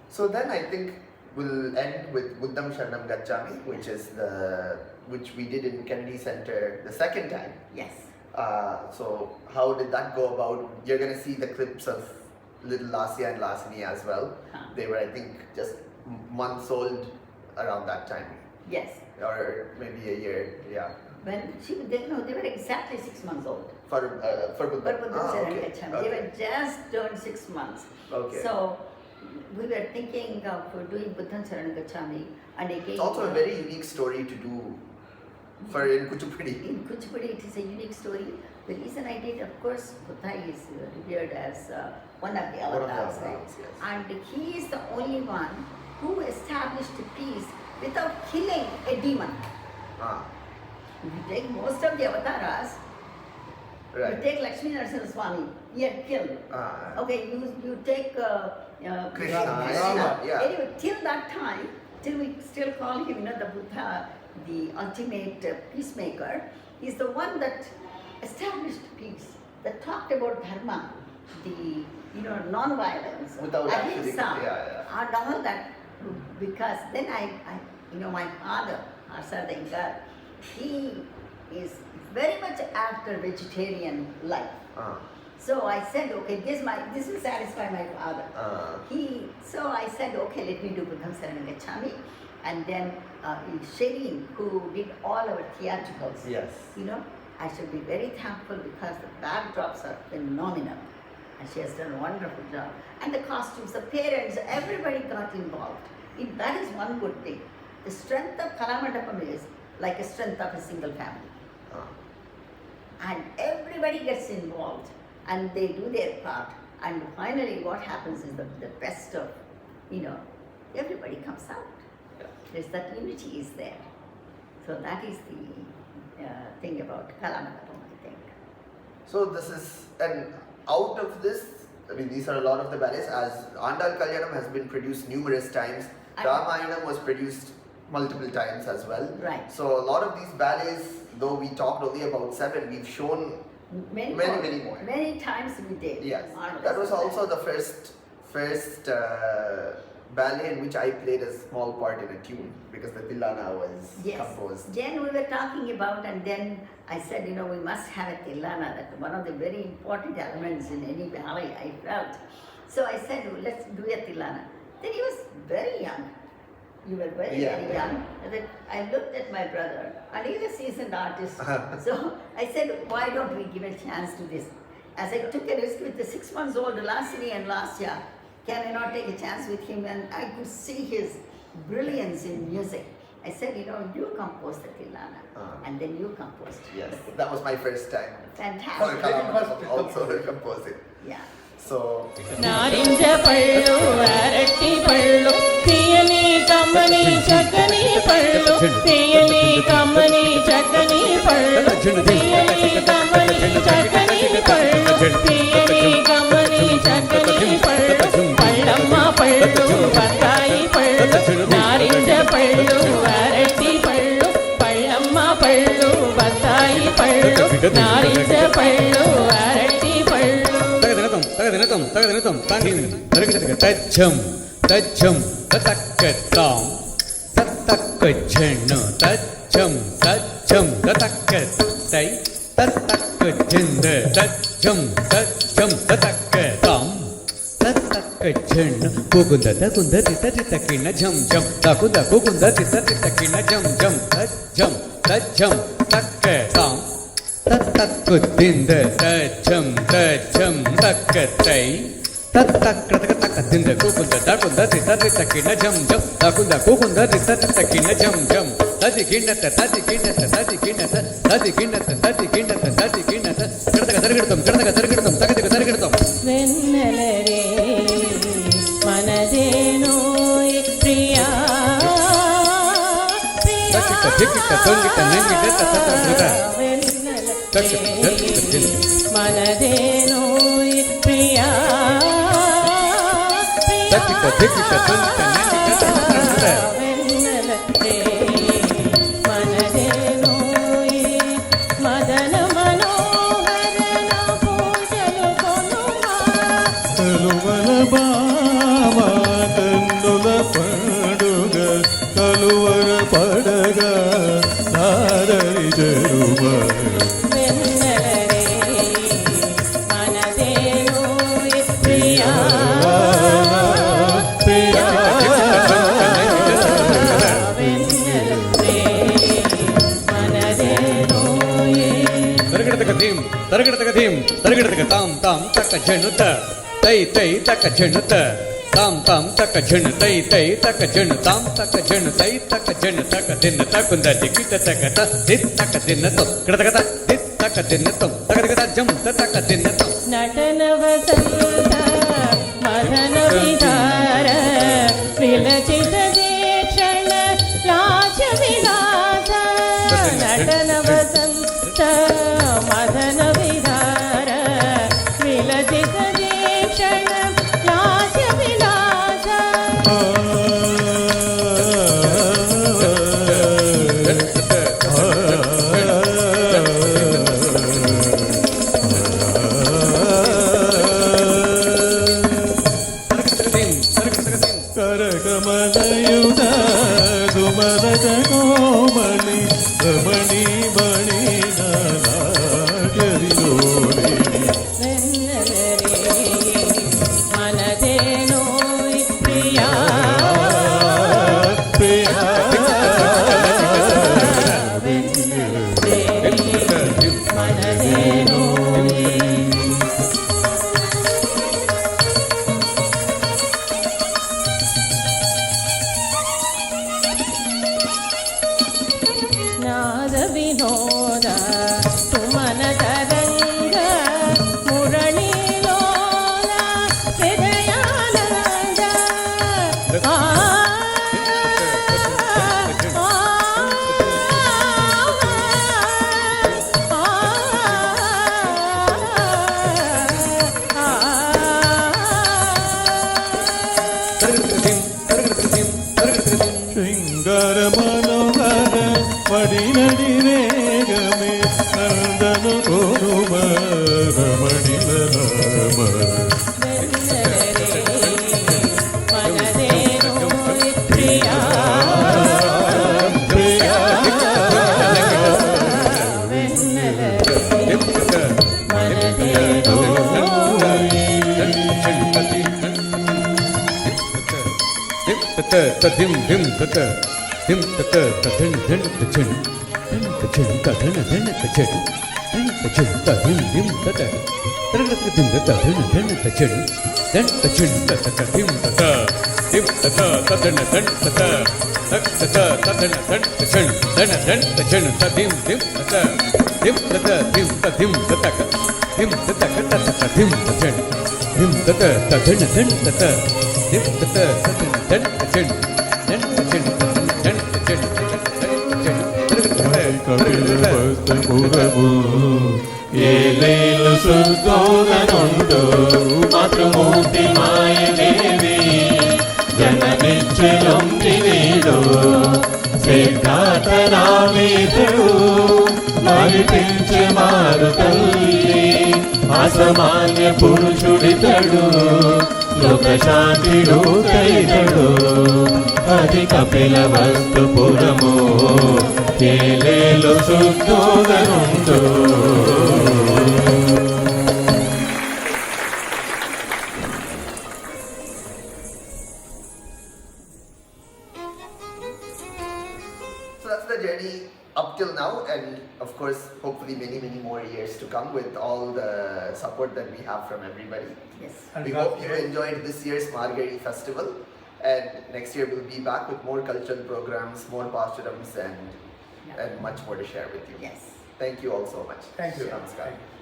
So then I think we'll end with Buddham Sharanam Gacchami, which we did in Kennedy Center the second time.
Yes.
So how did that go about? You're gonna see the clips of little Lasya and Lasini as well. They were, I think, just months old around that time.
Yes.
Or maybe a year, yeah.
When they were exactly 6 months old.
For Buddham.
Okay.
Okay.
They were just turned 6 months.
Okay.
So we were thinking of doing Buddham Sharanam Gacchami, and again.
It's also a very unique story to do for in Kuchipudi.
In Kuchipudi, it is a unique story. The reason I did, of course, Buddha is revered as one of the avatars, right?
Yes.
And he is the only one who established peace without killing a demon. If you take most of the avatars,
Right.
you take Lakshmi Narasimha Swami, he had killed. Okay, you take
Krishna, yeah.
Anyway, till that time, till we still call him, the Buddha, the ultimate peacemaker, he's the one that established peace, that talked about dharma, the non-violence,
Without actually,
ahimsa, and all that. Because then I my father, Sardankar, he is very much after vegetarian life. So I said, okay, this will satisfy my father. So I said, okay, let me do Buddham Sharanam Gacchami. And then Shireen, who did all our theatricals,
Yes.
I should be very thankful because the backdrops are phenomenal. And she has done a wonderful job. And the costumes, the parents, everybody got involved. That is one good thing. The strength of Kalamandapam is like a strength of a single family. And everybody gets involved and they do their part. And finally what happens is the best of, everybody comes out.
Yeah.
There's that unity is there. So that is the thing about Kalamandapam, I think.
So this is, and out of this, these are a lot of the ballets, as Andal Kalyanam has been produced numerous times, Ramayanam was produced multiple times as well.
Right.
So a lot of these ballets, though we talked only about 7, we've shown many more.
Many times we did.
Yes. That was also the first ballet in which I played a small part in a tune, because the Tillana was composed.
Then we were talking about, and then I said, we must have a Tillana, that one of the very important elements in any ballet, I felt. So I said, let's do a Tillana. Then he was very young. You were very young. And then I looked at my brother, and he's a seasoned artist. So I said, why don't we give a chance to this? As I took a risk with the 6 months old Lasini and Lasya, can I not take a chance with him? And I could see his brilliance in music. I said, you composed the Tillana, and then you composed.
Yes, that was my first time.
Fantastic.
Also to compose it.
Yeah.
So.
నారింజ పళ్ళు అరటి పళ్ళు తీయని కమ్మని చక్కని పళ్ళు తీయని కమ్మని చక్కని పళ్ళు తీయని కమ్మని చక్కని పళ్ళు తీయని కమ్మని చక్కని పళ్ళు పళ్ళమ్మ పళ్ళు బత్తాయి పళ్ళు నారింజ పళ్ళు అరటి పళ్ళు పళ్ళమ్మ పళ్ళు బత్తాయి పళ్ళు నారింజ పళ్ళు అరటి పళ్ళు
తగదినతం తచ్చం తచ్చం తక్కత్తాం తక్కచ్చను తచ్చం తచ్చం తక్కత్తై తక్కచ్చంద తచ్చం తచ్చం తక్కతాం తక్కచ్చను కుకుంద తకుంద తితకిన ఝం ఝం తకుంద కుకుంద తితకిన ఝం ఝం తచ్చం తచ్చం తక్కతాం తక్కుతింద తచ్చం తచ్చం తక్కతై తక్కతకతకతింద కుకుంద తకుంద తితకిన ఝం ఝం తకుంద కుకుంద తితకిన ఝం ఝం తదికినత తదికినత తదికినత తదికినత తదికినత తదికినత కడతక తరగడతం కడతక తరగడతం తగదక తరగడతం
వెన్నెలరే మనదేనో ప్రియా
తక్కిట దిక్కిట తొంగిట నంగిట తతతత
మనదేనో ప్రియా
తక్కిట ధిక్కిట తుంట నెంటిట తంత్ర
వెన్నెల మనదేనోయి మదన మనోహర నా పూజలు కొనుమా
కలువల బామ కన్నుల పండుగ కలువర పడగ నారరి జరుమ
వెన్నెల మనదేనోయి ప్రియా
ప్రియా
తరగడతక ధీం తరగడతక తాం తాం తక్క జనుత తై తై తక్క జనుత తాం తాం తక్క జను తై తై తక్క జను తాం తక్క జను తై తక్క జను తక్క దిన్న తకుంద దిగిట తక త దిత్ తక్క దిన్న తో కడతక దిత్ తక్క దిన్న తో తగడక జం తక్క దిన్న తో
నటన వసంత మదన విహార విలచిత దీక్షణ రాజ విలాస నటన వసంత మదన విహార విలచిత దీక్షణ రాజ విలాస
కరకమలయుధ సుమరద కోమలి రమణి మణి నాట్యరిలోని
వెన్నెలరే మనదేనోయ్ ప్రియా
ప్రియా
వెన్నెలరే మనదేనోయ్ నాద వినోద సుమన తరంగ మురళీలోల హృదయానంద ఆ
శృంగార మనోహర వడినడి రేగమే నందను కోరుమ రమణిల నామ
మనదేనోయ్ ప్రియా
ప్రియా
తదిం ధిం తత ధిం తత తదిం ధిం తచన్ ధిం తచన్ తదిం ధిం తచన్ ధిం తచన్ తదిం ధిం తత తరగడతక ధిం తత ధిం ధిం తచన్ ధిం తచన్ తత ధిం తత ధిం తత తదన ధిం తత తక్ తత తదన ధిం తచన్ ధన ధిం తచన్ తదిం ధిం తత ధిం తత ధిం తదిం తతక ధిం తతక తత ధిం తచన్ ధిం తత తదన ధిం తత ధిం తత తదన ధిం తచన్ ధిం తచన్ ధిం తచన్
కపిలవస్తపురము ఏలేలు సుతోదనుండు మాతృమూర్తి మాయదేవి జననిచ్చలొంటినేడు సిద్ధార్థరామేతుడు మరిపించే మారు తల్లి అసామాన్య పురుషుడితడు లోకశాంతిడు తైతడు అది కపిలవస్తపురము ఏలేలు సుతోదనుండు
So that's the journey up till now, and of course, hopefully many more years to come with all the support that we have from everybody.
Yes.
And
We
God
hope you
bless.
enjoyed this year's Margazhi festival, and next year we'll be back with more cultural programs, more pastorums, and much more to share with you.
Yes.
Thank you all so much.
Thank you.
Namaskar.
Thank you.